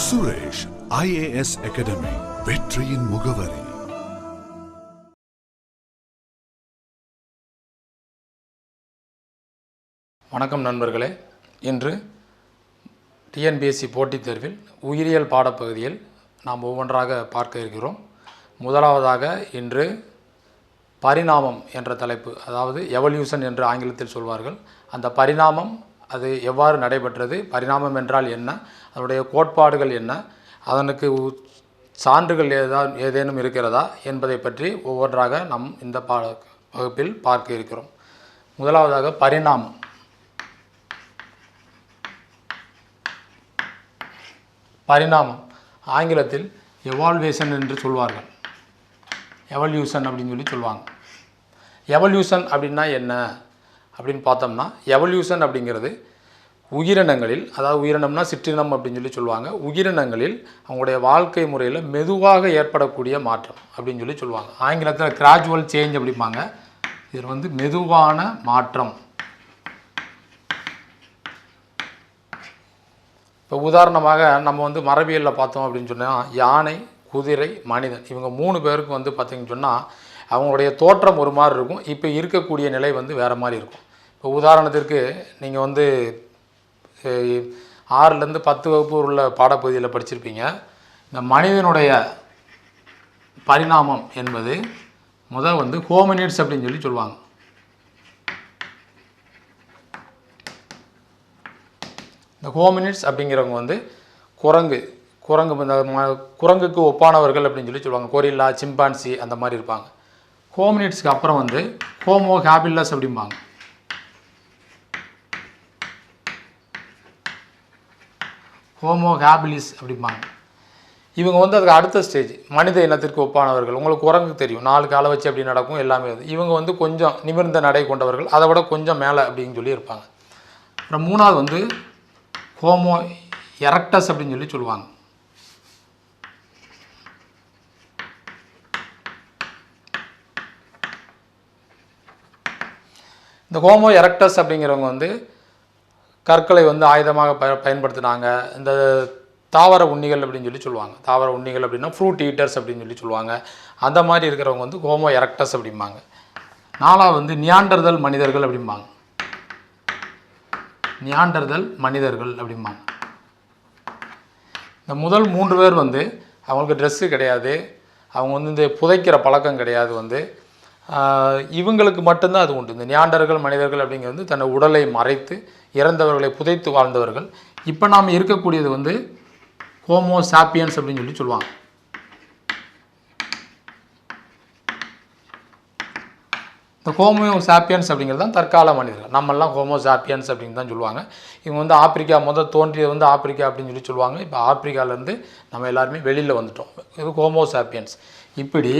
Suresh IAS academy, வெற்றியின் முகவரி. வணக்கம் நண்பர்களே. இன்று டிஎன்பிஎஸ்சி போட்டித் தேர்வில் உயிரியல் பாடப்பகுதியில் நாம் ஒவ்வொன்றாக பார்க்க இருக்கிறோம். முதலாவதாக இன்று பரிணாமம் என்ற தலைப்பு, அதாவது எவல்யூஷன் என்று ஆங்கிலத்தில் சொல்வார்கள். அந்த பரிணாமம் அது எவ்வாறு நடைபெற்றது, பரிணாமம் என்றால் என்ன, அதனுடைய கோட்பாடுகள் என்ன, அதனுக்கு சான்றுகள் ஏதேனும் இருக்கிறதா என்பதை பற்றி ஒவ்வொன்றாக நாம் இந்த வகுப்பில் பார்க்க இருக்கிறோம். முதலாவதாக பரிணாமம். பரிணாமம் ஆங்கிலத்தில் எவால்வேஷன் என்று சொல்வார்கள். எவல்யூஷன் அப்படின்னு சொல்லுவாங்க. எவல்யூஷன் அப்படின்னா என்ன அப்படின்னு பார்த்தோம்னா, எவல்யூஷன் அப்படிங்கிறது உயிரினங்களில், அதாவது உயிரினம்னா சிற்றினம் அப்படின்னு சொல்லுவாங்க, உயிரினங்களில் அவங்களுடைய வாழ்க்கை முறையில் மெதுவாக ஏற்படக்கூடிய மாற்றம் அப்படின்னு சொல்லுவாங்க. ஆங்கிலத்தில் கிராஜுவல் சேஞ்ச் அப்படிம்பாங்க. இதில் மெதுவான மாற்றம். இப்போ உதாரணமாக நம்ம மரபியலில் பார்த்தோம் அப்படின்னு சொன்னால், யானை, குதிரை, மனிதன், இவங்க 3 பேருக்கு பார்த்தீங்கன்னு சொன்னால் அவங்களுடைய தோற்றம் ஒரு மாதிரி இருக்கும். இப்போ இருக்கக்கூடிய நிலை வேறு மாதிரி இருக்கும். இப்போ உதாரணத்திற்கு நீங்கள் 6லேருந்து 10 வகுப்பு உள்ள பாடப்பகுதியில் படிச்சிருப்பீங்க. இந்த மனிதனுடைய பரிணாமம் என்பது முதல் ஹோமினிட்ஸ் அப்படின்னு சொல்லுவாங்க. இந்த ஹோமினிட்ஸ் அப்படிங்கிறவங்க குரங்குக்கு ஒப்பானவர்கள் அப்படின்னு சொல்லுவாங்க. கொரில்லா, சிம்பான்சி அந்த மாதிரி இருப்பாங்க. ஹோமினிட்ஸ்க்கு அப்புறம் ஹோமோ ஹேபிலஸ் அப்படிம்பாங்க. ஹோமோ ஹேபிலிஸ் அப்படிம்பாங்க. இவங்க அதுக்கு அடுத்த ஸ்டேஜ், மனித இனத்திற்கு ஒப்பானவர்கள். உங்களுக்கு குரங்கு தெரியும், 4 காலை வச்சு அப்படி நடக்கும் எல்லாமே. இவங்க கொஞ்சம் நிமிர்ந்த நடை கொண்டவர்கள், அதை விட கொஞ்சம் மேலே அப்படின்னு சொல்லி இருப்பாங்க. அப்புறம் 3வது ஹோமோ எரக்டஸ் அப்படின்னு சொல்லுவாங்க. இந்த ஹோமோ எரக்டஸ் அப்படிங்கிறவங்க கற்களை ஆயுதமாக பயன்படுத்தினாங்க. இந்த தாவர உண்ணிகள் அப்படின்னு சொல்லுவாங்க. தாவர உண்ணிகள் அப்படின்னா ஃப்ரூட் ஈட்டர்ஸ் அப்படின்னு சொல்லுவாங்க. அந்த மாதிரி இருக்கிறவங்க ஹோமோ எரக்டஸ் அப்படிம்பாங்க. 4வது நியாண்டர்தல் மனிதர்கள் அப்படிம்பாங்க. நியாண்டர்தல் மனிதர்கள் அப்படிம்பாங்க. இந்த முதல் 3 பேர் அவங்களுக்கு ட்ரெஸ்ஸு கிடையாது, அவங்க இந்த புதைக்கிற பழக்கம் கிடையாது. இவங்களுக்கு மட்டும்தான் அது உண்டு. இந்த நியாண்டர்கள் மனிதர்கள் அப்படிங்கிறது தன்னை உடலை மறைத்து இறந்தவர்களை புதைத்து வாழ்ந்தவர்கள். இப்போ நாம் இருக்கக்கூடியது ஹோமோ சாப்பியன்ஸ் அப்படின்னு சொல்லுவாங்க. இந்த ஹோமோ சாப்பியன்ஸ் அப்படிங்கிறது தான் தற்கால மனிதர்கள். நம்மெல்லாம் ஹோமோ சாப்பியன்ஸ் அப்படின்னு தான் சொல்லுவாங்க. இவங்க ஆப்பிரிக்கா தோன்றியது ஆப்பிரிக்கா அப்படின்னு சொல்லுவாங்க. இப்போ ஆப்பிரிக்காவிலேருந்து நம்ம எல்லாருமே வெளியில் வந்துட்டோம். இது ஹோமோ சாப்பியன்ஸ். இப்படி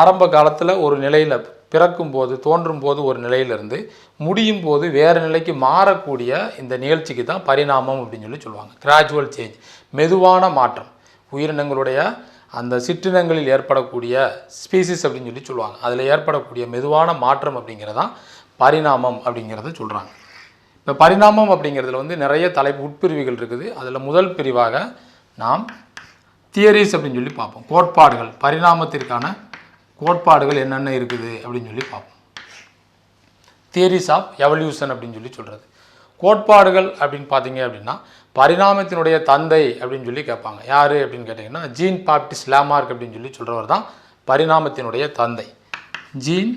ஆரம்ப காலத்தில் ஒரு நிலையில் பிறக்கும்போது, தோன்றும் போது ஒரு நிலையிலிருந்து முடியும் போது வேறு நிலைக்கு மாறக்கூடிய இந்த நிகழ்ச்சிக்கு தான் பரிணாமம் அப்படின்னு சொல்லுவாங்க. கிராஜுவல் சேஞ்ச், மெதுவான மாற்றம். உயிரினங்களுடைய அந்த சிற்றினங்களில் ஏற்படக்கூடிய ஸ்பீசிஸ் அப்படின்னு சொல்லுவாங்க. அதில் ஏற்படக்கூடிய மெதுவான மாற்றம் அப்படிங்கிறதான் பரிணாமம் அப்படிங்கிறத சொல்கிறாங்க. இப்போ பரிணாமம் அப்படிங்கிறதுல நிறைய உட்பிரிவுகள் இருக்குது. அதில் முதல் பிரிவாக நாம் தியரிஸ் அப்படின்னு பார்ப்போம். கோட்பாடுகள், பரிணாமத்திற்கான கோட்பாடுகள் என்னென்ன இருக்குது அப்படின்னு பார்ப்போம். தியரிஸ் ஆஃப் எவல்யூஷன் அப்படின்னு சொல்கிறது. கோட்பாடுகள் அப்படின்னு பார்த்தீங்க அப்படின்னா, பரிணாமத்தினுடைய தந்தை அப்படின்னு கேட்பாங்க. யார் அப்படின்னு கேட்டிங்கன்னா, ஜீன் பாப்டிஸ்ட் லாமார்க் அப்படின்னு சொல்கிறவர் தான் பரிணாமத்தினுடைய தந்தை. ஜீன்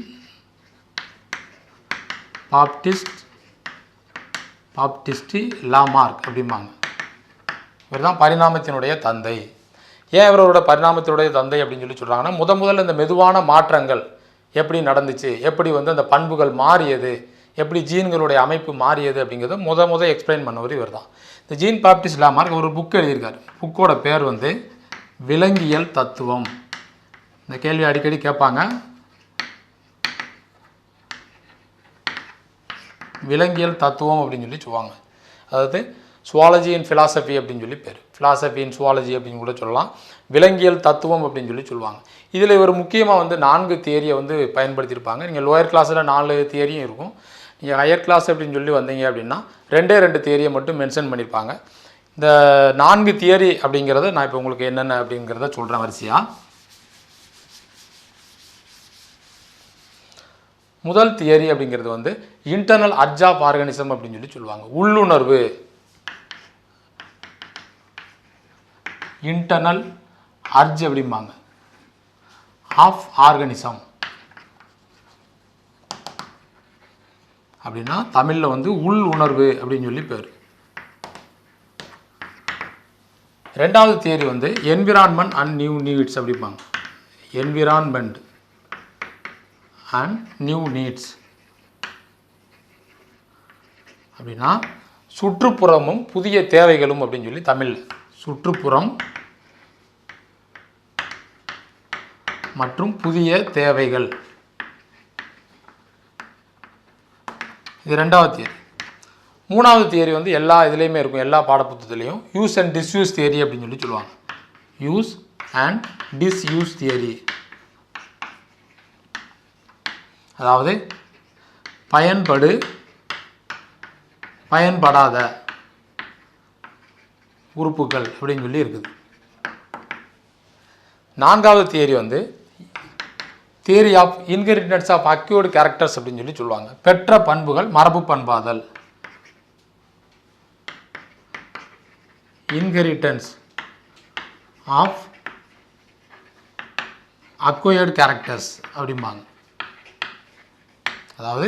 பாப்டிஸ்ட் லாமார்க் அப்படிம்பாங்க. இவர் தான் பரிணாமத்தினுடைய தந்தை. ஏன் இவரோட பரிணாமத்தினுடைய தந்தை அப்படின்னு சொல்கிறாங்கன்னா, முதல்ல இந்த மெதுவான மாற்றங்கள் எப்படி நடந்துச்சு, எப்படி அந்த பண்புகள் மாறியது, எப்படி ஜீன்களுடைய அமைப்பு மாறியது அப்படிங்கிறத எக்ஸ்பிளைன் பண்ணவர் இவர் தான். இந்த ஜீன் பாப்டிஸ்ட் லாமார்க் ஒரு புக் எழுதியிருக்காரு. புக்கோட பேர் விலங்கியல் தத்துவம். இந்த கேள்வி அடிக்கடி கேட்பாங்க. விலங்கியல் தத்துவம் அப்படின்னு சொல்லுவாங்க. அதாவது சுவாலஜி அண்ட் ஃபிலாசபி அப்படின்னு பேர். ஃபிலாசபி அண்ட் சுவாலஜி அப்படின்னு கூட சொல்லலாம். விலங்கியல் தத்துவம் அப்படின்னு சொல்லுவாங்க. இதில் இவர் முக்கியமாக 4 தியரியை பயன்படுத்தியிருப்பாங்க. நீங்கள் லோயர் கிளாஸில் 4 தியரியும் இருக்கும். நீங்கள் ஹையர் கிளாஸ் அப்படின்னு வந்தீங்க அப்படின்னா 2 தியரியை மட்டும் மென்ஷன் பண்ணியிருப்பாங்க. இந்த 4 தியரி அப்படிங்கிறத நான் இப்போ உங்களுக்கு என்னென்ன அப்படிங்கிறத சொல்கிறேன் வரிசையாக. முதல் தியரி அப்படிங்கிறது வந்து இன்டர்னல் அர்ஜ் ஆஃப் ஆர்கானிசம் அப்படின்னு சொல்லுவாங்க. உள்ளுணர்வு, இன்டர்னல் அர்ஜ் அப்படிம்பாங்க, ஆஃப் ஆர்கானிசம் அப்படின்னா தமிழில் வந்து உள் உணர்வு அப்படின்னு சொல்லி பேர். ரெண்டாவது தியரி வந்து என்விரான்மெண்ட் அண்ட் நியூ நீட்ஸ் அப்படிம்பாங்க. என்விரான்மெண்ட் அண்ட் நியூ நீட்ஸ் அப்படின்னா சுற்றுப்புறமும் புதிய தேவைகளும் அப்படின்னு சொல்லி தமிழில். சுற்றுப்புறம் மற்றும் புதிய தேவைகள், இது ரெண்டாவது தியரி. மூணாவது தியரி வந்து எல்லா இதுலேயுமே இருக்கும், எல்லா பாடப்புத்தகத்துலேயும் யூஸ் அண்ட் டிஸ்யூஸ் தியரி அப்படின்னு சொல்லி சொல்லுவாங்க. யூஸ் அண்ட் டிஸ்யூஸ் தியரி, அதாவது பயன்படு பயன்படாத உறுப்புகள் அப்படின்னு சொல்லி இருக்குது. நான்காவது தியரி வந்து theory of inheritance of acquired characters அப்படின்னு சொல்லி சொல்லுவாங்க. பெற்ற பண்புகள் மரபு பண்பாதல். இன்ஹெரிட்டன்ஸ் ஆஃப் அக்வயர்டு கேரக்டர்ஸ் அப்படிம்பாங்க. அதாவது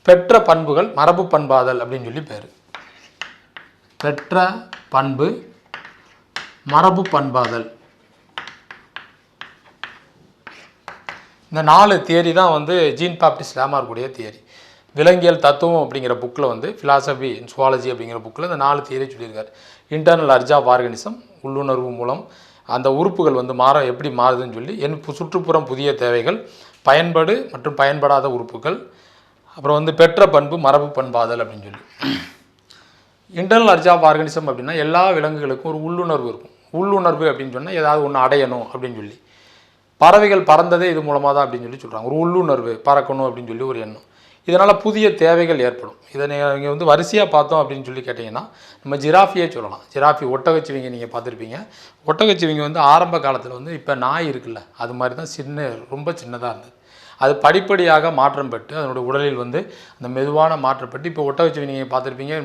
பெற்ற பண்புகள் மரபு பண்பாதல் அப்படின்னு சொல்லி பேர். பெற்ற பண்பு மரபு பண்பாதல். இந்த 4 தியரி தான் வந்து ஜீன் பாப்டிஸ்ட் லேமார்க்குடைய தியரி. விலங்கியல் தத்துவம் அப்படிங்கிற புக்கில் வந்து ஃபிலாசபி இன் சுவாலஜி அப்படிங்கிற புக்கில் இந்த 4 தியரி சொல்லியிருக்காரு. இன்டர்னல் அர்ஜ் ஆஃப் ஆர்கானிசம், உள்ளுணர்வு மூலம் அந்த உறுப்புகள் வந்து எப்படி மாறுதுன்னு சொல்லி, சுற்றுப்புறம் புதிய தேவைகள், பயன்பாடு மற்றும் பயன்படாத உறுப்புகள், அப்புறம் வந்து பெற்ற பண்பு மரபு பண்பாதல் அப்படின்னு சொல்லி. இன்டர்னல் அர்ஜ் ஆஃப் ஆர்கானிசம் அப்படின்னா எல்லா விலங்குகளுக்கும் ஒரு உள்ளுணர்வு இருக்கும். உள்ளுணர்வு அப்படின்னு சொன்னால் ஏதாவது ஒன்று அடையணும் அப்படின்னு சொல்லி. பறவைகள் பறந்ததே இது மூலமாக தான் அப்படின்னு சொல்லி சொல்கிறாங்க. ஒரு உள்ளுணர்வு, பறக்கணும் அப்படின்னு சொல்லி ஒரு எண்ணம். இதனால் புதிய தேவைகள் ஏற்படும். இதை நீங்கள் வந்து வரிசையாக பார்த்தோம் அப்படின்னு சொல்லி கேட்டிங்கன்னா நம்ம ஜிராஃபியே சொல்லலாம். ஜிராஃபி, ஒட்டகச்சிவிங்கி நீங்கள் பார்த்துருப்பீங்க. ஒட்டகச்சிவிங்கி வந்து ஆரம்ப காலத்தில் வந்து இப்போ நாய் இருக்குல்ல, அது மாதிரி தான் ரொம்ப சின்னதாக இருந்தது. அது படிப்படியாக மாற்றம் பெற்று அதனுடைய உடலில் வந்து அந்த மெதுவான மாற்றப்பட்டு இப்போ ஒட்டகச்சிவிங்கி நீங்கள் பார்த்துருப்பீங்க,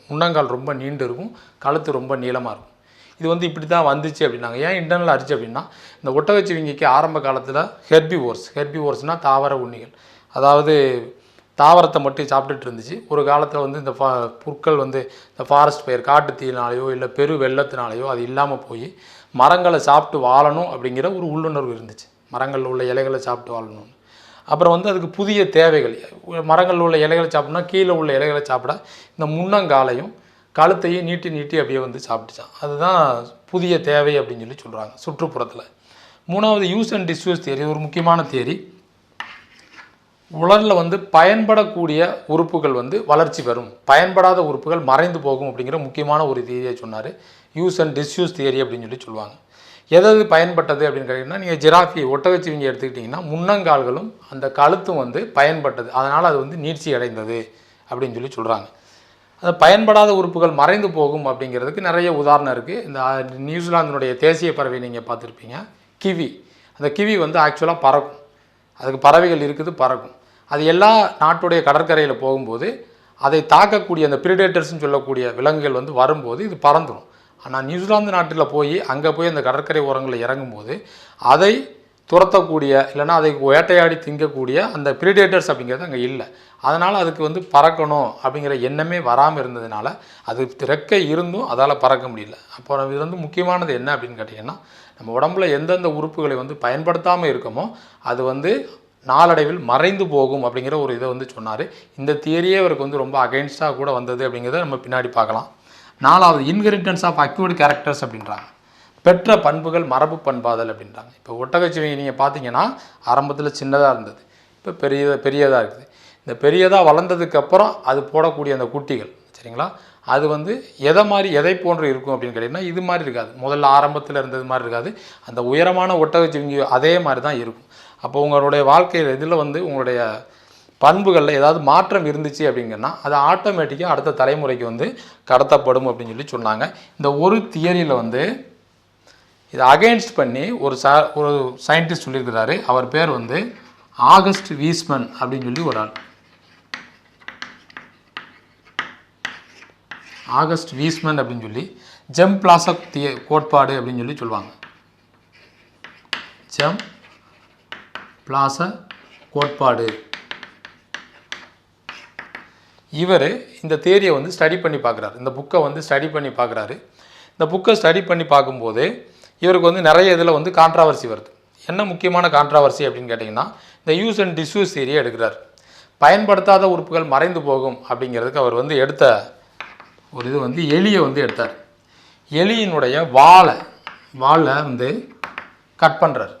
முன்னங்கால் ரொம்ப நீண்டு இருக்கும், கழுத்து ரொம்ப நீளமாக இருக்கும். இது வந்து இப்படி தான் வந்துச்சு அப்படின்னாங்க. ஏன் இன்டர்னல் அர்ஜ் அப்படின்னா, இந்த ஒட்டகச்சிவிங்கிக்கு ஆரம்ப காலத்தில் ஹெர்பிவோர்ஸ்னால் தாவர உண்ணிகள், அதாவது தாவரத்தை மட்டும் சாப்பிட்டுட்டு இருந்துச்சு. ஒரு காலத்தில் வந்து இந்த புற்கள் வந்து இந்த ஃபாரஸ்ட் ஃபயர், காட்டு தீயினாலேயோ இல்லை பெரு வெள்ளத்தினாலேயோ அது இல்லாமல் போய் மரங்களை சாப்பிட்டு வாழணும் அப்படிங்கிற ஒரு உள்ளுணர்வு இருந்துச்சு. மரங்களில் உள்ள இலைகளை சாப்பிட்டு வாழணும். அப்புறம் வந்து அதுக்கு புதிய தேவைகள், மரங்களில் உள்ள இலைகளை சாப்பிட்னா கீழே உள்ள இலைகளை சாப்பிட இந்த முன்னங்காலையும் கழுத்தையும் நீட்டி அப்படியே வந்து சாப்பிட்டுச்சான். அதுதான் புதிய தேவை அப்படின்னு சொல்லி சொல்கிறாங்க சுற்றுப்புறத்தில். மூணாவது யூஸ் அண்ட் டிஸ்யூஸ் தியரி, ஒரு முக்கியமான தியரி. உலகில் வந்து பயன்படக்கூடிய உறுப்புகள் வந்து வளர்ச்சி பெறும், பயன்படாத உறுப்புகள் மறைந்து போகும் அப்படிங்கிற முக்கியமான ஒரு தியரியை சொன்னார். யூஸ் அண்ட் டிஸ்யூஸ் தியரி அப்படின்னு சொல்லி சொல்லுவாங்க. எதாவது பயன்பட்டது அப்படின்னு கேட்டிங்கன்னா, நீங்கள் ஜிராஃபி, ஒட்டகச்சிவிங்கி எடுத்துக்கிட்டிங்கன்னா முன்னங்கால்களும் அந்த கழுத்தும் வந்து பயன்பட்டது, அதனால் அது வந்து நீட்சி அடைந்தது அப்படின்னு சொல்லி சொல்கிறாங்க. அது பயன்படாத உறுப்புகள் மறைந்து போகும் அப்படிங்கிறதுக்கு நிறைய உதாரணம் இருக்குது. இந்த நியூசிலாந்தினுடைய தேசிய பறவை நீங்கள் பார்த்துருப்பீங்க, கிவி. அந்த கிவி வந்து ஆக்சுவலாக பறக்கும், அதுக்கு பறவைகள் இருக்குது, பறக்கும். அது எல்லா நாட்டுடைய கடற்கரையில் போகும்போது அதை தாக்கக்கூடிய அந்த பிரிடேட்டர்ஸ்னு சொல்லக்கூடிய விலங்குகள் வந்து வரும்போது இது பறந்துடும். ஆனால் நியூசிலாந்து நாட்டில் போய் அங்கே போய் அந்த கடற்கரை ஓரங்களில் இறங்கும்போது அதை துரத்தக்கூடிய இல்லைனா அதை வேட்டையாடி திங்கக்கூடிய அந்த பிரிடேட்டர்ஸ் அப்படிங்கிறது அங்கே இல்லை. அதனால் அதுக்கு வந்து பறக்கணும் அப்படிங்கிற எண்ணமே வராமல் இருந்ததுனால அது ரெக்கை இருந்தும் அதால் பறக்க முடியல. அப்போ இது வந்து முக்கியமானது என்ன அப்படின்னு கேட்டிங்கன்னா, நம்ம உடம்புல எந்தெந்த உறுப்புகளை வந்து பயன்படுத்தாமல் இருக்கமோ அது வந்து நாளடைவில் மறைந்து போகும் அப்படிங்கிற ஒரு இதை வந்து சொன்னார். இந்த தியரியே அவருக்கு வந்து ரொம்ப அகைன்ஸ்டாக கூட வந்தது அப்படிங்கிறத நம்ம பின்னாடி பார்க்கலாம். நாலாவது இன்ஹெரிட்டன்ஸ் ஆஃப் அக்யூர்டு கேரக்டர்ஸ் அப்படின்றாங்க. பெற்ற பண்புகள் மரபு பண்பாதல் அப்படின்றாங்க. இப்போ ஒட்டகச்சிவிங்கி நீங்கள் பார்த்தீங்கன்னா ஆரம்பத்தில் சின்னதாக இருந்தது, இப்போ பெரியதாக இருக்குது. இந்த பெரியதாக வளர்ந்ததுக்கப்புறம் அது போடக்கூடிய அந்த குட்டிகள் சரிங்களா, அது வந்து எதை போன்று இருக்கும் அப்படின்னு கேட்டிங்கன்னா இது மாதிரி இருக்காது. முதல்ல ஆரம்பத்தில் இருந்தது மாதிரி இருக்காது. அந்த உயரமான ஒட்டகச்சிவிங்கி அதே மாதிரி தான் இருக்கும். அப்போ உங்களுடைய வாழ்க்கையில் இதில் வந்து உங்களுடைய பண்புகளில் ஏதாவது மாற்றம் இருந்துச்சு அப்படிங்கன்னா அது ஆட்டோமேட்டிக்காக அடுத்த தலைமுறைக்கு வந்து கடத்தப்படும் அப்படின்னு சொல்லி சொன்னாங்க. இந்த ஒரு தியரியில் வந்து இதை அகெயின்ஸ்ட் பண்ணி ஒரு சயின்டிஸ்ட் சொல்லியிருக்கிறாரு. அவர் பேர் வந்து ஆகஸ்ட் வீஸ்மன் அப்படின்னு சொல்லி ஒரு ஆள். ஆகஸ்ட் வீஸ்மன் அப்படின்னு சொல்லி ஜெம் பிளாசா கோட்பாடு அப்படின்னு சொல்லி சொல்லுவாங்க. ஜெம் பிளாசா கோட்பாடு. இவர் இந்த தியரியை வந்து ஸ்டடி பண்ணி பார்க்குறாரு. இந்த புக்கை வந்து ஸ்டடி பண்ணி பார்க்குறாரு. இந்த புக்கை ஸ்டடி பண்ணி பார்க்கும்போது இவருக்கு வந்து நிறைய இதில் வந்து கான்ட்ராவர்சி வருது. என்ன முக்கியமான கான்ட்ராவர்சி அப்படின்னு கேட்டிங்கன்னா, இந்த யூஸ் அண்ட் டிஸ்யூஸ் தியரியை எடுக்கிறார். பயன்படுத்தாத உறுப்புகள் மறைந்து போகும் அப்படிங்கிறதுக்கு அவர் வந்து எடுத்த ஒரு இது வந்து எலியை வந்து எடுத்தார். எலியினுடைய வாலை வந்து கட் பண்ணுறார்.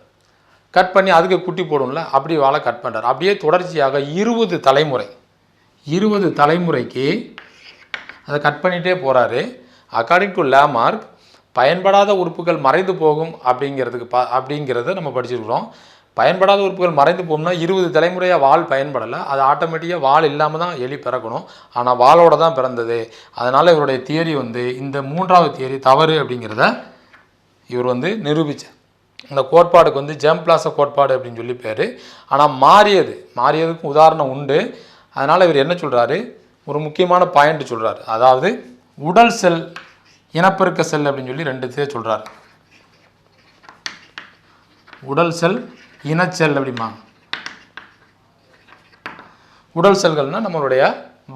கட் பண்ணி அதுக்கு குட்டி போடும்ல, அப்படி வாழை கட் பண்ணுறார். அப்படியே தொடர்ச்சியாக 20 தலைமுறைக்கு அதை கட் பண்ணிகிட்டே போகிறாரு. அக்கார்டிங் டு லேமார்க் பயன்படாத உறுப்புகள் மறைந்து போகும் அப்படிங்கிறத நம்ம படிச்சிருக்கிறோம். பயன்படாத உறுப்புகள் மறைந்து போகும்னா 20 தலைமுறையாக வால் பயன்படலை, அது ஆட்டோமேட்டிக்காக வால் இல்லாமல் தான் எலி பிறக்கணும். ஆனால் வாளோட தான் பிறந்தது. அதனால் இவருடைய தியரி வந்து இந்த 3வது தியரி தவறு அப்படிங்கிறத இவர் வந்து நிரூபித்தார். இந்த கோட்பாடுக்கு வந்து ஜெம் பிளாசா கோட்பாடு அப்படின்னு சொல்லி பேர். ஆனால் மாறியதுக்கு உதாரணம் உண்டு. அதனால் இவர் என்ன சொல்கிறாரு, ஒரு முக்கியமான பாயிண்ட் சொல்கிறார். அதாவது உடல் செல், இனப்பெருக்க செல் அப்படின்னு சொல்லி 2 இதை சொல்கிறார். உடல் செல், இனச்செல் அப்படிமா. உடல் செல்கள்னால் நம்மளுடைய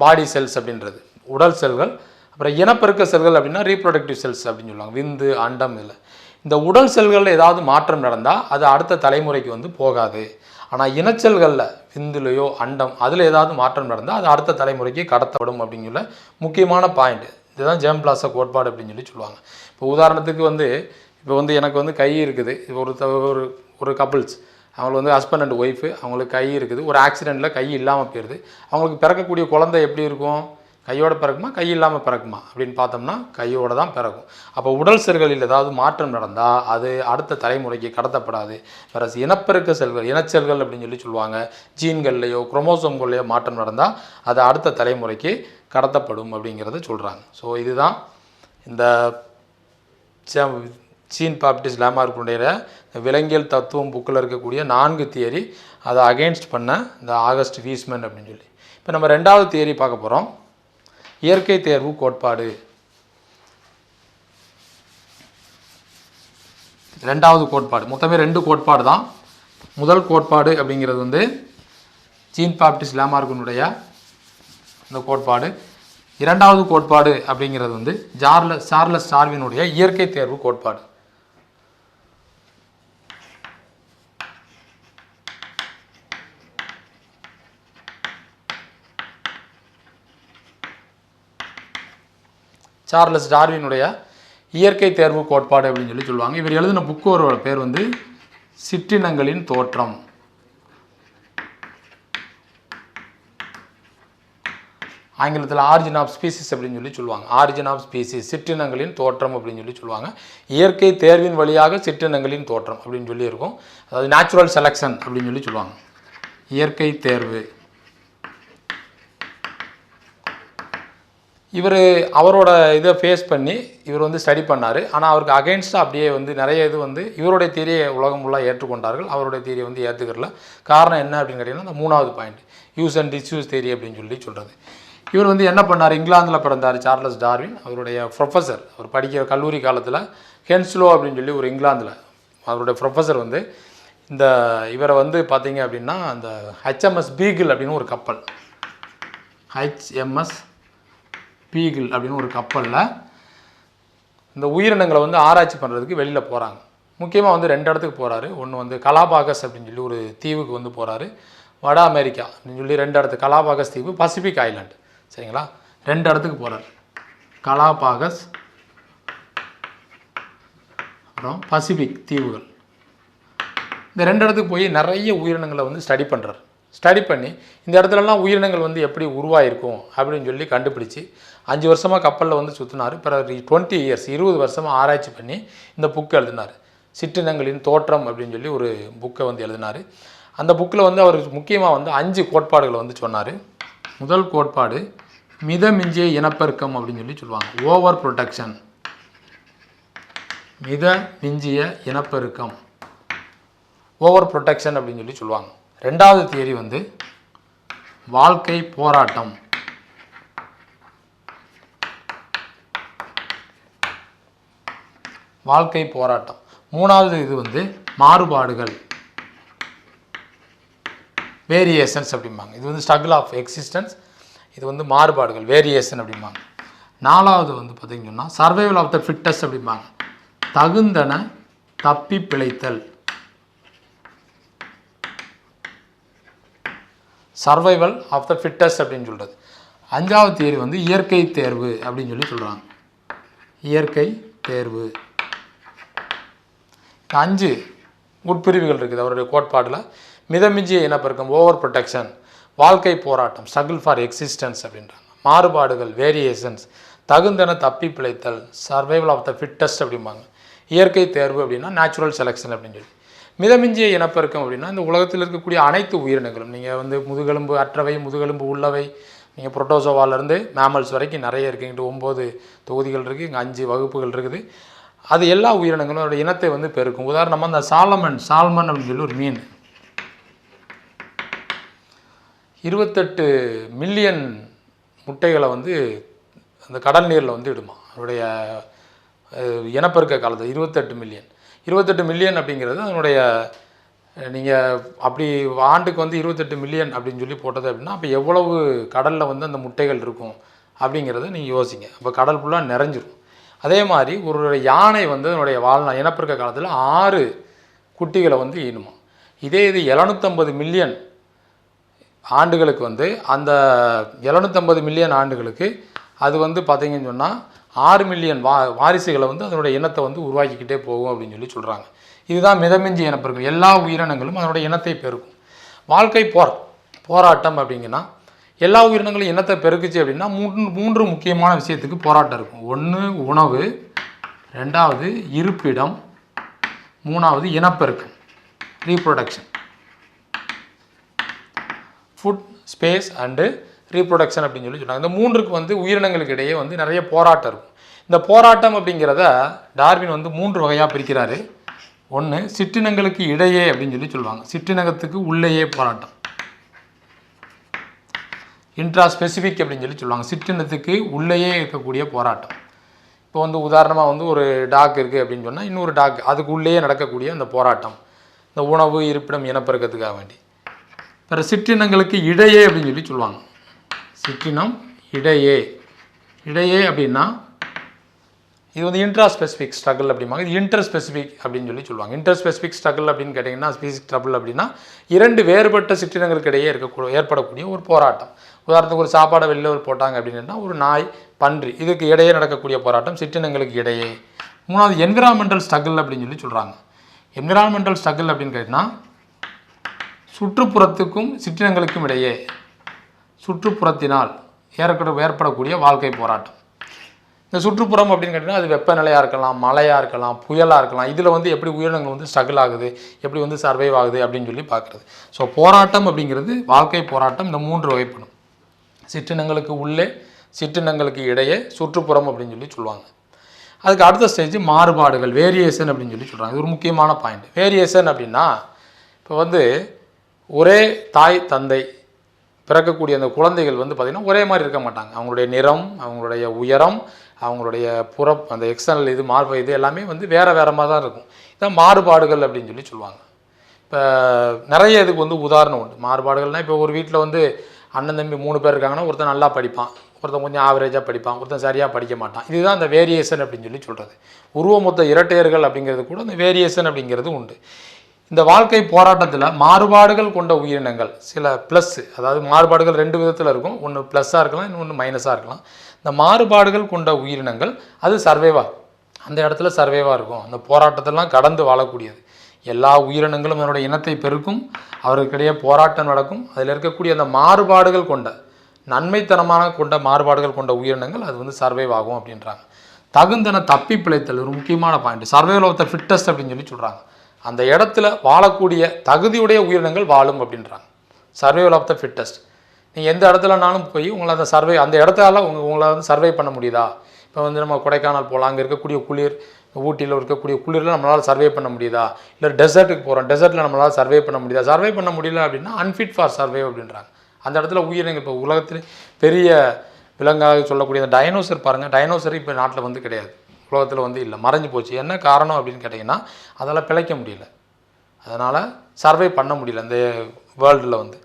பாடி செல்ஸ் அப்படின்றது உடல் செல்கள். அப்புறம் இனப்பெருக்க செல்கள் அப்படின்னா ரீப்ரொடக்டிவ் செல்ஸ் அப்படின்னு சொல்லுவாங்க. விந்து, அண்டம். இல்லை, இந்த உடல் செல்களில் ஏதாவது மாற்றம் நடந்தால் அது அடுத்த தலைமுறைக்கு வந்து போகாது. ஆனால் இனச்செல்களில் விந்துலையோ அண்டம் அதில் ஏதாவது மாற்றம் நடந்தால் அது அடுத்த தலைமுறைக்கு கடத்தப்படும் அப்படிங்கிற முக்கியமான பாயிண்ட். இதுதான் ஜெம் பிளாசா கோட்பாடு அப்படின்னு சொல்லி சொல்லுவாங்க. இப்போ உதாரணத்துக்கு வந்து இப்போ வந்து எனக்கு வந்து கை இருக்குது. ஒரு கப்புள்ஸ், அவங்களுக்கு வந்து ஹஸ்பண்ட் அண்ட் ஒய்ஃபு, அவங்களுக்கு கை இருக்குது. ஒரு ஆக்சிடெண்ட்டில் கை இல்லாமல் போயிடுது. அவங்களுக்கு பிறக்கக்கூடிய குழந்தை எப்படி இருக்கும்? கையோடு பிறக்குமா, கை இல்லாமல் பிறக்குமா அப்படின்னு பார்த்தோம்னா கையோடு தான் பிறக்கும். அப்போ உடல் செல்களில் ஏதாவது மாற்றம் நடந்தால் அது அடுத்த தலைமுறைக்கு கடத்தப்படாது. வேறு இனப்பெருக்க செல்கள், இனச்செல்கள் அப்படின்னு சொல்லி சொல்லுவாங்க. ஜீன்கள்லையோ குரோமோசோம்கள்லையோ மாற்றம் நடந்தால் அது அடுத்த தலைமுறைக்கு கடத்தப்படும் அப்படிங்கிறத சொல்கிறாங்க. ஸோ இதுதான் இந்த ஜீன் பாப்டிஸ்ட் லேமார்க்குடைய விலங்கியல் தத்துவம் புக்கில் இருக்கக்கூடிய 4 தியரி. அதை அகெயின்ஸ்ட் பண்ண இந்த ஆகஸ்ட் வீஸ்மன் அப்படின்னு சொல்லி. இப்போ நம்ம 2வது தியரி பார்க்க போகிறோம். இயற்கை தேர்வு கோட்பாடு. 2வது கோட்பாடு. மொத்தமே 2 கோட்பாடு தான். முதல் கோட்பாடு அப்படிங்கிறது வந்து ஜீன் பாப்டிஸ்ட் லேமார்க்கினுடைய இந்த கோட்பாடு. 2வது கோட்பாடு அப்படிங்கிறது வந்து சார்லஸ் டார்வினுடைய இயற்கை தேர்வு கோட்பாடு. சார்லஸ் டார்வினுடைய இயற்கை தேர்வு கோட்பாடு அப்படின்னு சொல்லி சொல்லுவாங்க. இவர் எழுதின புக்கோட பேர் வந்து சிற்றினங்களின் தோற்றம். ஆங்கிலத்தில் ஆரிஜின் ஆஃப் ஸ்பீசிஸ் அப்படின்னு சொல்லி சொல்லுவாங்க. ஆரிஜின் ஆஃப் ஸ்பீசிஸ், சிற்றினங்களின் தோற்றம் அப்படின்னு சொல்லி சொல்லுவாங்க. இயற்கை தேர்வின் வழியாக சிற்றினங்களின் தோற்றம் அப்படின்னு சொல்லி இருக்கும். அதாவது நேச்சுரல் செலெக்ஷன் அப்படின்னு சொல்லி சொல்லுவாங்க. இயற்கை தேர்வு. அவரோட இதை ஃபேஸ் பண்ணி இவர் வந்து ஸ்டடி பண்ணார். ஆனால் அவருக்கு அகெயின்ஸ்டாக அப்படியே வந்து நிறைய இது வந்து இவருடைய தியரியை உலகம் ஃபுல்லாக ஏற்றுக்கொண்டார்கள். அவருடைய தியரியை வந்து ஏற்றுக்கிறல. காரணம் என்ன அப்படின்னு கேட்டிங்கன்னா, அந்த 3வது point use and disuse theory அப்படின்னு சொல்லி சொல்கிறது. இவர் வந்து என்ன பண்ணார், இங்கிலாந்தில் பிறந்தார் சார்லஸ் டார்வின். அவருடைய ப்ரொஃபஸர், அவர் படிக்கிற கல்லூரி காலத்தில் ஹென்ஸ்லோ அப்படின்னு சொல்லி ஒரு இங்கிலாந்தில் அவருடைய ப்ரொஃபஸர் வந்து இவரை வந்து பார்த்தீங்க அப்படின்னா அந்த HMS பீகிள் அப்படின்னு ஒரு கப்பல், HMS பீகிள் அப்படின்னு ஒரு கப்பலில் இந்த உயிரினங்களை வந்து ஆராய்ச்சி பண்ணுறதுக்கு வெளியில் போகிறாங்க. முக்கியமாக வந்து 2 இடத்துக்கு போகிறாரு. ஒன்று வந்து கலாபாகஸ் அப்படின்னு சொல்லி ஒரு தீவுக்கு வந்து போகிறாரு. வட அமெரிக்கா அப்படின்னு சொல்லி 2 இடத்துக்கு, கலாபாகஸ் தீவு, பசிபிக் ஐலாண்டு, சரிங்களா, 2 இடத்துக்கு போகிறார். கலாபாகஸ் அப்புறம் பசிபிக் தீவுகள். இந்த 2 இடத்துக்கு போய் நிறைய உயிரினங்களை வந்து ஸ்டடி பண்ணுறார். ஸ்டடி பண்ணி இந்த இடத்துலலாம் உயிரினங்கள் வந்து எப்படி உருவாயிருக்கும் அப்படின்னு சொல்லி கண்டுபிடிச்சி 5 வருஷமாக கப்பலில் வந்து சுற்றினார். பிறகு 20 இயர்ஸ் 20 வருஷமாக ஆராய்ச்சி பண்ணி இந்த புக்கை எழுதினார். சிற்றினங்களின் தோற்றம் அப்படின்னு சொல்லி ஒரு புக்கை வந்து எழுதினார். அந்த புக்கில் வந்து அவர் முக்கியமாக வந்து 5 கோட்பாடுகளை வந்து சொன்னார். முதல் கோட்பாடு மிதமிஞ்சிய இனப்பெருக்கம் அப்படின்னு சொல்லி சொல்லுவாங்க. ஓவர் ப்ரொடெக்ஷன், மித மிஞ்சிய இனப்பெருக்கம், ஓவர் ப்ரொடெக்ஷன் அப்படின்னு சொல்லி சொல்லுவாங்க. ரெண்டாவது தியரி வந்து வாழ்க்கை போராட்டம், வாழ்க்கை போராட்டம். மூணாவது இது வந்து மாறுபாடுகள், வேரியேஷன்ஸ் அப்படிம்பாங்க. இது வந்து ஸ்ட்ரகிள் ஆஃப் எக்ஸிஸ்டன்ஸ், இது வந்து மாறுபாடுகள், வேரியேஷன் அப்படிம்பாங்க. நாலாவது வந்து பார்த்திங்கன்னா சர்வைவல் ஆஃப் த ஃபிட்டஸ்ட் அப்படிம்பாங்க. தகுந்தன தப்பி பிழைத்தல், சர்வைவல் ஆஃப் த ஃபிட்டஸ்ட் அப்படின்னு சொல்கிறது. அஞ்சாவது தியரி வந்து இயற்கை தேர்வு அப்படின்னு சொல்லி சொல்கிறாங்க. இயற்கை தேர்வு. 5 உட்பிரிவுகள் இருக்குது அவருடைய கோட்பாடில். மிதமிஞ்சிய இனப்பெருக்கம், ஓவர் ப்ரொடெக்ஷன், வாழ்க்கை போராட்டம், ஸ்ட்ரகிள் ஃபார் எக்ஸிஸ்டன்ஸ் அப்படின்றாங்க. மாறுபாடுகள், வேரியேஷன்ஸ், தகுந்தன தப்பி பிழைத்தல், சர்வைவல் ஆஃப் த ஃபிட்டஸ்ட் அப்படிம்பாங்க. இயற்கை தேர்வு அப்படின்னா நேச்சுரல் செலெக்ஷன் அப்படின்னு சொல்லி. மிதமிஞ்சிய இனப்பெருக்கம் அப்படின்னா இந்த உலகத்தில் இருக்கக்கூடிய அனைத்து உயிரினங்களும், நீங்கள் வந்து முதுகெலும்பு அற்றவை, முதுகெலும்பு உள்ளவை, நீங்கள் புரோட்டோசோவாலேருந்து மேமல்ஸ் வரைக்கும் நிறைய இருக்குது. இங்கிட்டு 9 தொகுதிகள் இருக்குது, இங்கே 5 வகுப்புகள் இருக்குது. அது எல்லா உயிரினங்களும் அதோட இனத்தை வந்து பெருக்கும். உதாரணமாக அந்த சால்மன் அப்படின்னு சொல்லி ஒரு மீன் 28 மில்லியன் முட்டைகளை வந்து அந்த கடல் நீரில் வந்து இடுமா. அதனுடைய இனப்பெருக்க காலத்தில் 28 மில்லியன் அப்படிங்கிறது அதனுடைய, நீங்கள் அப்படி ஆண்டுக்கு வந்து 28 மில்லியன் அப்படின்னு சொல்லி போட்டது அப்படின்னா அப்போ எவ்வளவு கடலில் வந்து அந்த முட்டைகள் இருக்கும் அப்படிங்கிறத நீங்கள் யோசிங்க. அப்போ கடல் ஃபுல்லாக நிறைஞ்சிரும். அதே மாதிரி ஒரு யானை வந்து அதனுடைய வாழ்நாள் இனப்பெருக்க காலத்தில் 6 குட்டிகளை வந்து ஈனுமா. இதே இது 750 மில்லியன் ஆண்டுகளுக்கு வந்து அந்த 750 மில்லியன் ஆண்டுகளுக்கு அது வந்து பார்த்திங்கன்னு சொன்னால் 6 மில்லியன் வாரிசுகளை வந்து அதனுடைய இனத்தை வந்து உருவாக்கிக்கிட்டே போகும் அப்படின்னு சொல்லி சொல்கிறாங்க. இதுதான் மிதமிஞ்சி இனப்பெருக்கம். எல்லா உயிரினங்களும் அதனுடைய இனத்தை பெருக்கும். வாழ்க்கை போராட்டம் அப்படிங்கன்னா எல்லா உயிரினங்களும் இனத்தை பெருக்குச்சு அப்படின்னா 3 முக்கியமான விஷயத்துக்கு போராட்டம் இருக்கும். 1 உணவு, 2வது இருப்பிடம், 3வது இனப்பெருக்கம், reproduction. Food, space and reproduction அப்படின்னு சொல்லி சொன்னாங்க. இந்த 3க்கு வந்து உயிரினங்களுக்கு இடையே வந்து நிறைய போராட்டம் இருக்கும். இந்த போராட்டம் அப்படிங்கிறத டார்வின் வந்து 3 வகையாக பிரிக்கிறாரு. 1 சிற்றினங்களுக்கு இடையே அப்படின்னு சொல்லி சொல்லுவாங்க. சிற்றினத்துக்கு உள்ளேயே போராட்டம், இன்ட்ரா ஸ்பெசிஃபிக் அப்படின்னு சொல்லி சொல்லுவாங்க. சிற்றினத்துக்கு உள்ளேயே இருக்கக்கூடிய போராட்டம். இப்போ வந்து உதாரணமாக வந்து ஒரு டாக் இருக்குது அப்படின்னு சொன்னால் இன்னொரு டாக் அதுக்கு உள்ளேயே நடக்கக்கூடிய அந்த போராட்டம், இந்த உணவு, இருப்பிடம், இனப்பெருக்கத்துக்காக வேண்டி. பிற சிற்றினங்களுக்கு இடையே அப்படின்னு சொல்லி சொல்லுவாங்க. சிற்றினம் இடையே அப்படின்னா இது வந்து இன்ட்ரா ஸ்பெசிஃபிக் ஸ்ட்ரகிள் அப்படிம்பாங்க. இது இன்டர் ஸ்பெசிஃபிக் அப்படின்னு சொல்லி சொல்லுவாங்க. இன்டர் ஸ்பெசிஃபிக் ஸ்ட்ரகிள் அப்படின்னு கேட்டிங்கன்னா ஸ்பெசிஃபிக் ட்ரபிள் அப்படின்னா 2 வேறுபட்ட சிற்றினங்களுக்கு இடையே ஏற்படக்கூடிய ஒரு போராட்டம். உதாரணத்துக்கு ஒரு சாப்பாடை வெளில போட்டாங்க அப்படின்னா ஒரு நாய், பன்றி, இதுக்கு இடையே நடக்கக்கூடிய போராட்டம் சிற்றினங்களுக்கு இடையே. 3வது என்விரான்மெண்டல் ஸ்ட்ரகிள் அப்படின்னு சொல்லி சொல்கிறாங்க. என்விரான்மெண்டல் ஸ்ட்ரகிள் அப்படின்னு கேட்டிங்கன்னா சுற்றுப்புறத்துக்கும் சிற்றினங்களுக்கும் இடையே, சுற்றுப்புறத்தினால் ஏற்படக்கூடிய வாழ்க்கை போராட்டம். இந்த சுற்றுப்புறம் அப்படின்னு கேட்டிங்கன்னா அது வெப்பநிலையாக இருக்கலாம், மழையாக இருக்கலாம், புயலாக இருக்கலாம். இதில் வந்து எப்படி உயிரினங்கள் வந்து ஸ்ட்ரகிள் ஆகுது, எப்படி வந்து சர்வைவ் ஆகுது அப்படின்னு சொல்லி பார்க்குறது. ஸோ போராட்டம் அப்படிங்கிறது வாழ்க்கை போராட்டம் இந்த 3 வகைப்படும். சிற்றினங்களுக்கு உள்ளே, சிற்றினங்களுக்கு இடையே, சுற்றுப்புறம் அப்படின்னு சொல்லி சொல்லுவாங்க. அதுக்கு அடுத்த ஸ்டேஜ் மாறுபாடுகள், வேரியேஷன் அப்படின்னு சொல்லி சொல்கிறாங்க. இது ஒரு முக்கியமான பாயிண்ட். வேரியேஷன் அப்படின்னா இப்போ வந்து ஒரே தாய் தந்தை பிறக்கக்கூடிய அந்த குழந்தைகள் வந்து பார்த்திங்கன்னா ஒரே மாதிரி இருக்க மாட்டாங்க. அவங்களுடைய நிறம், அவங்களுடைய உயரம், அவங்களுடைய அந்த எக்ஸ்டர்னல் இது எல்லாமே வந்து வேறு மாதிரி தான் இருக்கும். இதான் மாறுபாடுகள் அப்படின்னு சொல்லி சொல்லுவாங்க. இப்போ நிறைய இதுக்கு வந்து உதாரணம் உண்டு. மாறுபாடுகள்னால் இப்போ ஒரு வீட்டில் வந்து அண்ணன் தம்பி 3 பேர் இருக்காங்கன்னா ஒருத்தன் நல்லா படிப்பான், ஒருத்தன் கொஞ்சம் ஆவரேஜாக படிப்பான், ஒருத்தன் சரியாக படிக்க மாட்டான். இதுதான் அந்த வேரியேஷன் அப்படின்னு சொல்லி சொல்கிறது. உருவமொத்த இரட்டையர்கள் அப்படிங்கிறது கூட இந்த வேரியேஷன் அப்படிங்கிறது உண்டு. இந்த வாழ்க்கை போராட்டத்தில் மாறுபாடுகள் கொண்ட உயிரினங்கள் சில ப்ளஸ், அதாவது மாறுபாடுகள் 2 விதத்தில் இருக்கும். ஒன்று ப்ளஸ்ஸாக இருக்கலாம், இன்னொன்று மைனஸாக இருக்கலாம். இந்த மாறுபாடுகள் கொண்ட உயிரினங்கள் அது சர்வைவாக, அந்த இடத்துல சர்வைவாக இருக்கும். அந்த போராட்டத்தெல்லாம் கடந்து வாழக்கூடியது. எல்லா உயிரினங்களும் அதனுடைய இனத்தை பெருக்கும், அவர்களுக்கிடையே போராட்டம் நடக்கும். அதில் இருக்கக்கூடிய அந்த மாறுபாடுகள் கொண்ட, நன்மைத்தனமான கொண்ட மாறுபாடுகள் கொண்ட உயிரினங்கள் அது வந்து சர்வைவ் ஆகும் அப்படின்றாங்க. தகுந்தன தப்பி பிழைத்தல் ஒரு முக்கியமான point. Survival of the fittest அப்படின்னு சொல்லி சொல்கிறாங்க. அந்த இடத்துல வாழக்கூடிய தகுதியுடைய உயிரினங்கள் வாழும் அப்படின்றாங்க. Survival of the fittest. நீங்கள் எந்த இடத்துலனாலும் போய் உங்களை அந்த இடத்தால உங்களை வந்து சர்வை பண்ண முடியுதா? இப்போ வந்து நம்ம கொடைக்கானல் போகலாம், அங்கே இருக்கக்கூடிய குளிர், ஊட்டியில் இருக்கக்கூடிய குளிரில் நம்மளால் சர்வே பண்ண முடியுதா? இல்லை டெசர்ட்டுக்கு போகிறோம், டெசர்ட்டில் நம்மளால் சர்வே பண்ண முடியுதா? சர்வே பண்ண முடியல அப்படின்னா அன்ஃபிட் ஃபார் சர்வே அப்படின்றாங்க. அந்த இடத்துல உயிரினங்கள் இப்போ உலகத்தில் பெரிய விலங்காக சொல்லக்கூடிய அந்த டைனோசர் பாருங்கள், டைனோசர் இப்போ நாட்டில் வந்து கிடையாது, உலகத்தில் வந்து இல்லை, மறைஞ்சு போச்சு. என்ன காரணம் அப்படின்னு கேட்டிங்கன்னா அதெல்லாம் பிழைக்க முடியல, அதனால் சர்வே பண்ண முடியல அந்த வேர்ல்டில் வந்து.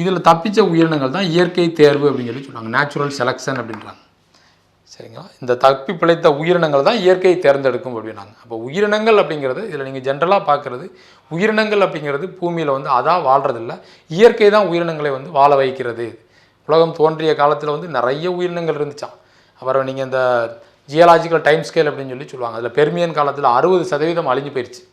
இதில் தப்பித்த உயிரினங்கள் தான் இயற்கை தேர்வு அப்படின்னு சொல்லி சொல்லுவாங்க, நேச்சுரல் செலெக்ஷன் அப்படின்றாங்க. சரிங்களா? இந்த தப்பி பிழைத்த உயிரினங்கள் தான் இயற்கை தேர்ந்தெடுக்கும் அப்படின்னாங்க. அப்போ உயிரினங்கள் அப்படிங்கிறது இதில் நீங்கள் ஜென்ரலாக பார்க்குறது, உயிரினங்கள் அப்படிங்கிறது பூமியில் வந்து அதான் வாழ்கிறதில்ல, இயற்கை தான் உயிரினங்களை வந்து வாழ வைக்கிறது. உலகம் தோன்றிய காலத்தில் வந்து நிறைய உயிரினங்கள் இருந்துச்சான். அப்புறம் நீங்கள் இந்த ஜியாலாஜிக்கல் டைம் ஸ்கேல் அப்படின்னு சொல்லி சொல்லுவாங்க, அதில் பெர்மியன் காலத்தில் 60% அழிஞ்சு போயிடுச்சு.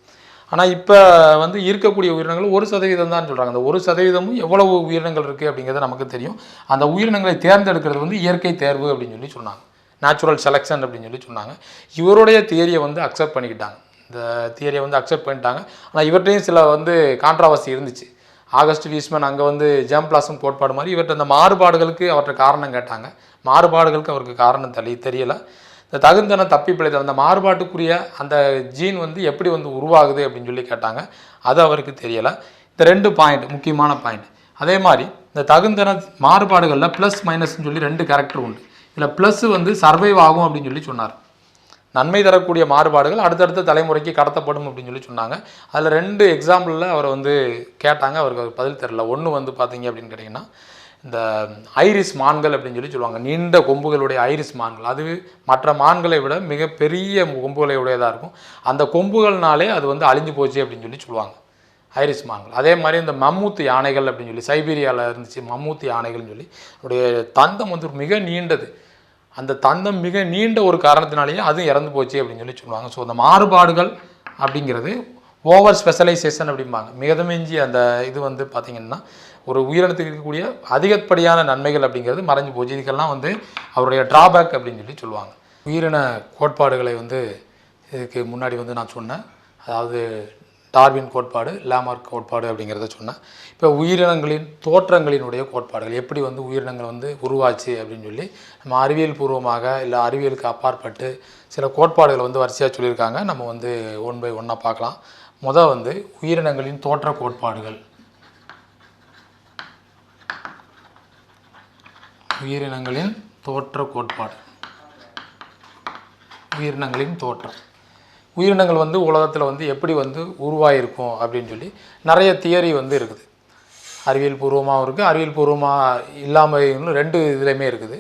ஆனால் இப்போ வந்து இருக்கக்கூடிய உயிரினங்கள் 1% தான் சொல்கிறாங்க. அந்த 1% எவ்வளவு உயிரினங்கள் இருக்குது அப்படிங்கிறது நமக்கு தெரியும். அந்த உயிரினங்களை தேர்ந்தெடுக்கிறது வந்து இயற்கை தேர்வு அப்படின்னு சொல்லி சொன்னாங்க, நேச்சுரல் செலெக்ஷன் அப்படின்னு சொல்லி சொன்னாங்க. இவருடைய தியரியை வந்து அக்செப்ட் பண்ணிக்கிட்டாங்க, இந்த தியரியை வந்து அக்செப்ட் பண்ணிட்டாங்க. ஆனால் இவர்கிட்டையும் சில வந்து கான்ட்ராவர்சி இருந்துச்சு. ஆகஸ்ட் வீஸ்மேன் அங்கே வந்து ஜெம் பிளாசம் கோட்பாடு மாதிரி இவர்கிட்ட அந்த மாறுபாடுகளுக்கு அவர்கிட்ட காரணம் கேட்டாங்க. மாறுபாடுகளுக்கு அவருக்கு காரணம் தெரியலை. இந்த தகுந்தன தப்பி பிழைத்த அந்த மாறுபாட்டுக்குரிய அந்த ஜீன் வந்து எப்படி வந்து உருவாகுது அப்படின்னு சொல்லி கேட்டாங்க, அது அவருக்கு தெரியலை. இந்த 2 பாயிண்ட் முக்கியமான பாயிண்ட். அதே மாதிரி இந்த தகுந்தன மாறுபாடுகளில் ப்ளஸ் மைனஸ்ன்னு சொல்லி 2 கேரக்டர் உண்டு. இதில் ப்ளஸ் வந்து சர்வைவ் ஆகும் அப்படின்னு சொல்லி சொன்னார். நன்மை தரக்கூடிய மாறுபாடுகள் அடுத்தடுத்த தலைமுறைக்கு கடத்தப்படும் அப்படின்னு சொல்லி சொன்னாங்க. அதில் 2 எக்ஸாம்பிளில் அவரை வந்து கேட்டாங்க, அவருக்கு பதில் தெரியல. ஒன்று வந்து பார்த்தீங்க அப்படின்னு கேட்டிங்கன்னா இந்த ஐரிஸ் மான்கள் அப்படின்னு சொல்லி சொல்லுவாங்க, நீண்ட கொம்புகளுடைய ஐரிஸ் மான்கள். அது மற்ற மான்களை விட மிகப்பெரிய கொம்புகளை உடையதாக இருக்கும். அந்த கொம்புகள்னாலே அது வந்து அழிஞ்சு போச்சு அப்படின்னு சொல்லி சொல்லுவாங்க, ஐரிஸ் மான்கள். அதே மாதிரி இந்த மம்மூத்து யானைகள் அப்படின்னு சொல்லி சைபீரியாவில் இருந்துச்சு மம்மூத்து யானைகள்னு சொல்லி, அதோடைய தந்தம் வந்து மிக நீண்டது. அந்த தந்தம் மிக நீண்ட ஒரு காரணத்தினாலேயே அதுவும் இறந்து போச்சு அப்படின்னு சொல்லி சொல்லுவாங்க. ஸோ அந்த மாறுபாடுகள் அப்படிங்கிறது ஓவர் ஸ்பெஷலைசேஷன் அப்படிம்பாங்க. மிகதமிஞ்சி அந்த இது வந்து பார்த்திங்கன்னா ஒரு உயிரினத்துக்கு இருக்கக்கூடிய அதிகப்படியான நன்மைகள் அப்படிங்கிறது மறைஞ்சு போச்சு. இதுக்கெல்லாம் வந்து அவருடைய ட்ராபேக் அப்படின்னு சொல்லி சொல்லுவாங்க. உயிரின கோட்பாடுகளை வந்து இதுக்கு முன்னாடி வந்து நான் சொன்னேன், அதாவது டார்வின் கோட்பாடு, லேமார்க் கோட்பாடு அப்படிங்கிறத சொன்னேன். இப்போ உயிரினங்களின் தோற்றங்களினுடைய கோட்பாடுகள் எப்படி வந்து உயிரினங்கள் வந்து உருவாச்சு அப்படின்னு சொல்லி நம்ம அறிவியல் பூர்வமாக இல்லை அறிவியலுக்கு அப்பாற்பட்டு சில கோட்பாடுகளை வந்து வரிசையாக சொல்லியிருக்காங்க. நம்ம வந்து 1 by 1 பார்க்கலாம். முதல் வந்து உயிரினங்களின் தோற்ற கோட்பாடுகள். உயிரினங்களின் தோற்ற கோட்பாடு. உயிரினங்களின் தோற்றம். உயிரினங்கள் வந்து உலகத்தில் வந்து எப்படி வந்து உருவாயிருக்கும் அப்படின்னு சொல்லி நிறைய தியரி வந்து இருக்குது. அறிவியல் பூர்வமாகவும் இருக்குது, அறிவியல் பூர்வமாக இல்லாமல் 2 இதுலேயுமே இருக்குது.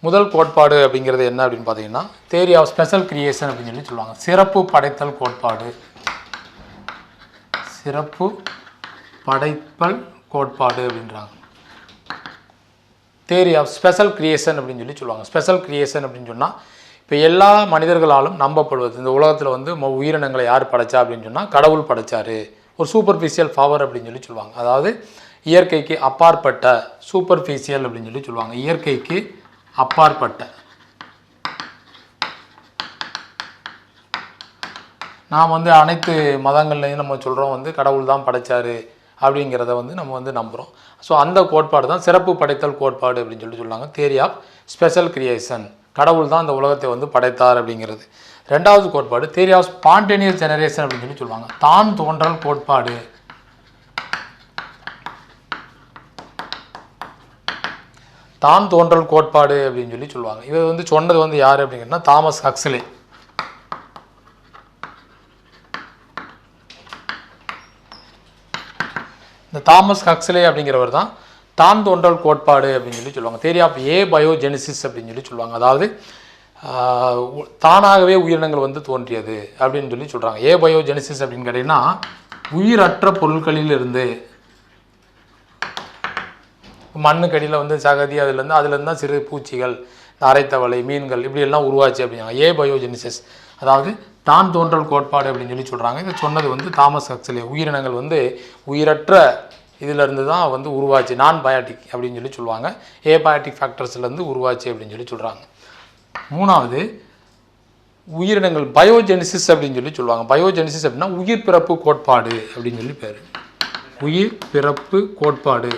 முதல் கோட்பாடு அப்படிங்கிறது என்ன அப்படின்னு பார்த்தீங்கன்னா தியரி ஆஃப் ஸ்பெஷல் கிரியேஷன் அப்படின்னு சொல்லி சொல்லுவாங்க. சிறப்பு படைத்தல் கோட்பாடு. சிறப்பு படைத்தல் கோட்பாடு அப்படின்றாங்க. தியரி ஆஃப் ஸ்பெஷல் கிரியேஷன் அப்படின்னு சொல்லி சொல்லுவாங்க. ஸ்பெஷல் கிரியேஷன் அப்படின்னு சொன்னால் இப்போ எல்லா மனிதர்களாலும் நம்பப்படுவது, இந்த உலகத்தில் வந்து உயிரினங்களை யார் படைச்சா அப்படின்னு சொன்னால் கடவுள் படைச்சார், ஒரு சூப்பர்ஃபிஷியல் பவர் அப்படின்னு சொல்லி சொல்லுவாங்க. அதாவது இயற்கைக்கு அப்பாற்பட்ட, சூப்பர்ஃபிஷியல் அப்படின்னு சொல்லி சொல்லுவாங்க, இயற்கைக்கு அப்பாற்பட்ட. நாம் வந்து அனைத்து மதங்கள்லையும் நம்ம சொல்கிறோம் வந்து கடவுள் தான் படைச்சார் அப்படிங்கிறத வந்து நம்ம வந்து நம்புகிறோம். ஸோ அந்த கோட்பாடு தான் சிறப்பு படைத்தல் கோட்பாடு அப்படின்னு சொல்லி சொல்லுவாங்க. தியரி ஆஃப் ஸ்பெஷல் கிரியேஷன், கடவுள் தான் அந்த உலகத்தை வந்து படைத்தார் அப்படிங்கிறது. 2வது கோட்பாடு தியரி ஆஃப் ஸ்பான்டேனியஸ் ஜெனரேஷன் அப்படின்னு சொல்லி சொல்லுவாங்க. தான் தோன்றல் கோட்பாடு. தான் தோன்றல் கோட்பாடு அப்படின்னு சொல்லி சொல்லுவாங்க. இதை வந்து சொன்னது வந்து யார் அப்படிங்கன்னா தாமஸ் ஹக்ஸ்லே. இந்த தாமஸ் ஹக்ஸ்லே அப்படிங்கிறவர் தான் தான் தோன்றல் கோட்பாடு அப்படின்னு சொல்லி சொல்லுவாங்க. தியரி ஆஃப் பயோஜெனிசிஸ் அப்படின்னு சொல்லி சொல்லுவாங்க. அதாவது தானாகவே உயிரினங்கள் வந்து தோன்றியது அப்படின்னு சொல்லி சொல்கிறாங்க. பயோஜெனிசிஸ் அப்படின்னு கேட்டிங்கன்னா உயிரற்ற பொருட்களில் இருந்து, மண்ணுக்கடியில் வந்து சகதி, அதுலேருந்து தான் சிறு பூச்சிகள், அரைத்தவளை, மீன்கள் இப்படி எல்லாம் உருவாச்சு அப்படின்னா பயோஜெனிசிஸ், அதாவது தான் தோன்றல் கோட்பாடு அப்படின்னு சொல்லி சொல்கிறாங்க. இதை சொன்னது வந்து தாமஸ் ஹக்ஸ்லே. உயிரினங்கள் வந்து உயிரற்ற இதிலேருந்து தான் வந்து உருவாச்சு, நான் பயாட்டிக் அப்படின்னு சொல்லி சொல்லுவாங்க, பயாட்டிக் ஃபேக்டர்ஸ்லேருந்து உருவாச்சு அப்படின்னு சொல்லி சொல்கிறாங்க. 3வது உயிரினங்கள் பயோஜெனிசிஸ் அப்படின்னு சொல்லி சொல்லுவாங்க. பயோஜெனிசிஸ் அப்படின்னா உயிர் பிறப்பு கோட்பாடு அப்படின்னு சொல்லி பேர். உயிர் பிறப்பு கோட்பாடு.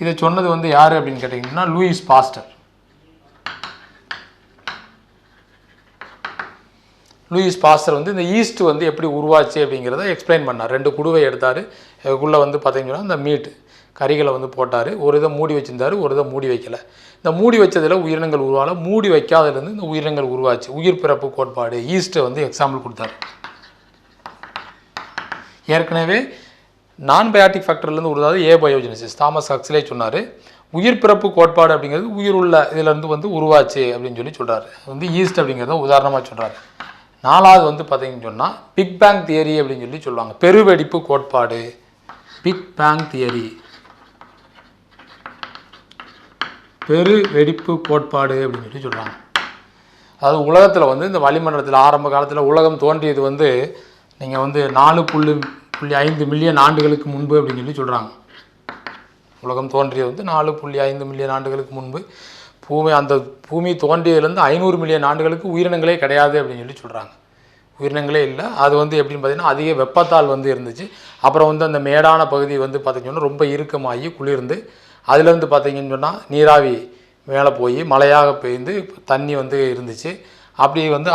இதை சொன்னது வந்து யார் அப்படின்னு கேட்டிங்கன்னா லூயிஸ் பாஸ்டர். லூயிஸ் பாஸ்டர் வந்து இந்த ஈஸ்ட் வந்து எப்படி உருவாச்சு அப்படிங்கிறத எக்ஸ்பிளைன் பண்ணார். 2 குடுவை எடுத்தார். அதுக்குள்ளே வந்து பார்த்தீங்கன்னா இந்த மீட் கறிகளை வந்து போட்டார். ஒரு இதை மூடி வச்சுருந்தார், ஒரு இதை மூடி வைக்கலை. இந்த மூடி வச்சதில் உயிரினங்கள் உருவால, மூடி வைக்காததுலேருந்து இந்த உயிரினங்கள் உருவாச்சு. உயிர் பிறப்பு கோட்பாடு ஈஸ்ட்டை வந்து எக்ஸாம்பிள் கொடுத்தாரு. ஏற்கனவே நான் பயாட்டிக் ஃபேக்டர்லேருந்து உருவாது பயோஜெனிசிஸ் தாமஸ் ஹக்ஸ்லே சொன்னார். உயிர் பிறப்பு கோட்பாடு அப்படிங்கிறது உயிர் உள்ள இதிலேருந்து வந்து உருவாச்சு அப்படின்னு சொல்லி சொல்கிறாரு. வந்து ஈஸ்ட் அப்படிங்கிறத உதாரணமாக சொல்கிறாரு. 4வது வந்து பார்த்தீங்கன்னு சொன்னால் பிக் பேங் தியரி அப்படின்னு சொல்லி சொல்லுவாங்க. பெருவெடிப்பு கோட்பாடு. பிக் பேங் தியரி, பெருவெடிப்பு கோட்பாடு அப்படின்னு சொல்லி சொல்கிறாங்க. அதாவது உலகத்தில் வந்து இந்த வளிமண்டலத்தில் ஆரம்ப காலத்தில் உலகம் தோன்றியது வந்து நீங்கள் வந்து 4.5 மில்லியன் ஆண்டுகளுக்கு முன்பு அப்படின்னு சொல்லி சொல்கிறாங்க. உலகம் தோன்றியது வந்து 4.5 மில்லியன் ஆண்டுகளுக்கு முன்பு. பூமி தோன்றியதுலேருந்து 500 மில்லியன் ஆண்டுகளுக்கு உயிரினங்களே கிடையாது அப்படின்னு சொல்லி சொல்கிறாங்க. உயிரினங்களே இல்லை. அது வந்து எப்படின்னு பார்த்தீங்கன்னா அதிக வெப்பத்தால் வந்து இருந்துச்சு. அப்புறம் வந்து அந்த மேடான பகுதி வந்து பார்த்திங்கன்னா ரொம்ப இறுக்கமாகி குளிர்ந்து அதுலேருந்து பார்த்திங்கன்னு சொன்னால் நீராவி மேலே போய் மழையாக பெய்ந்து தண்ணி வந்து இருந்துச்சு. அப்படி வந்து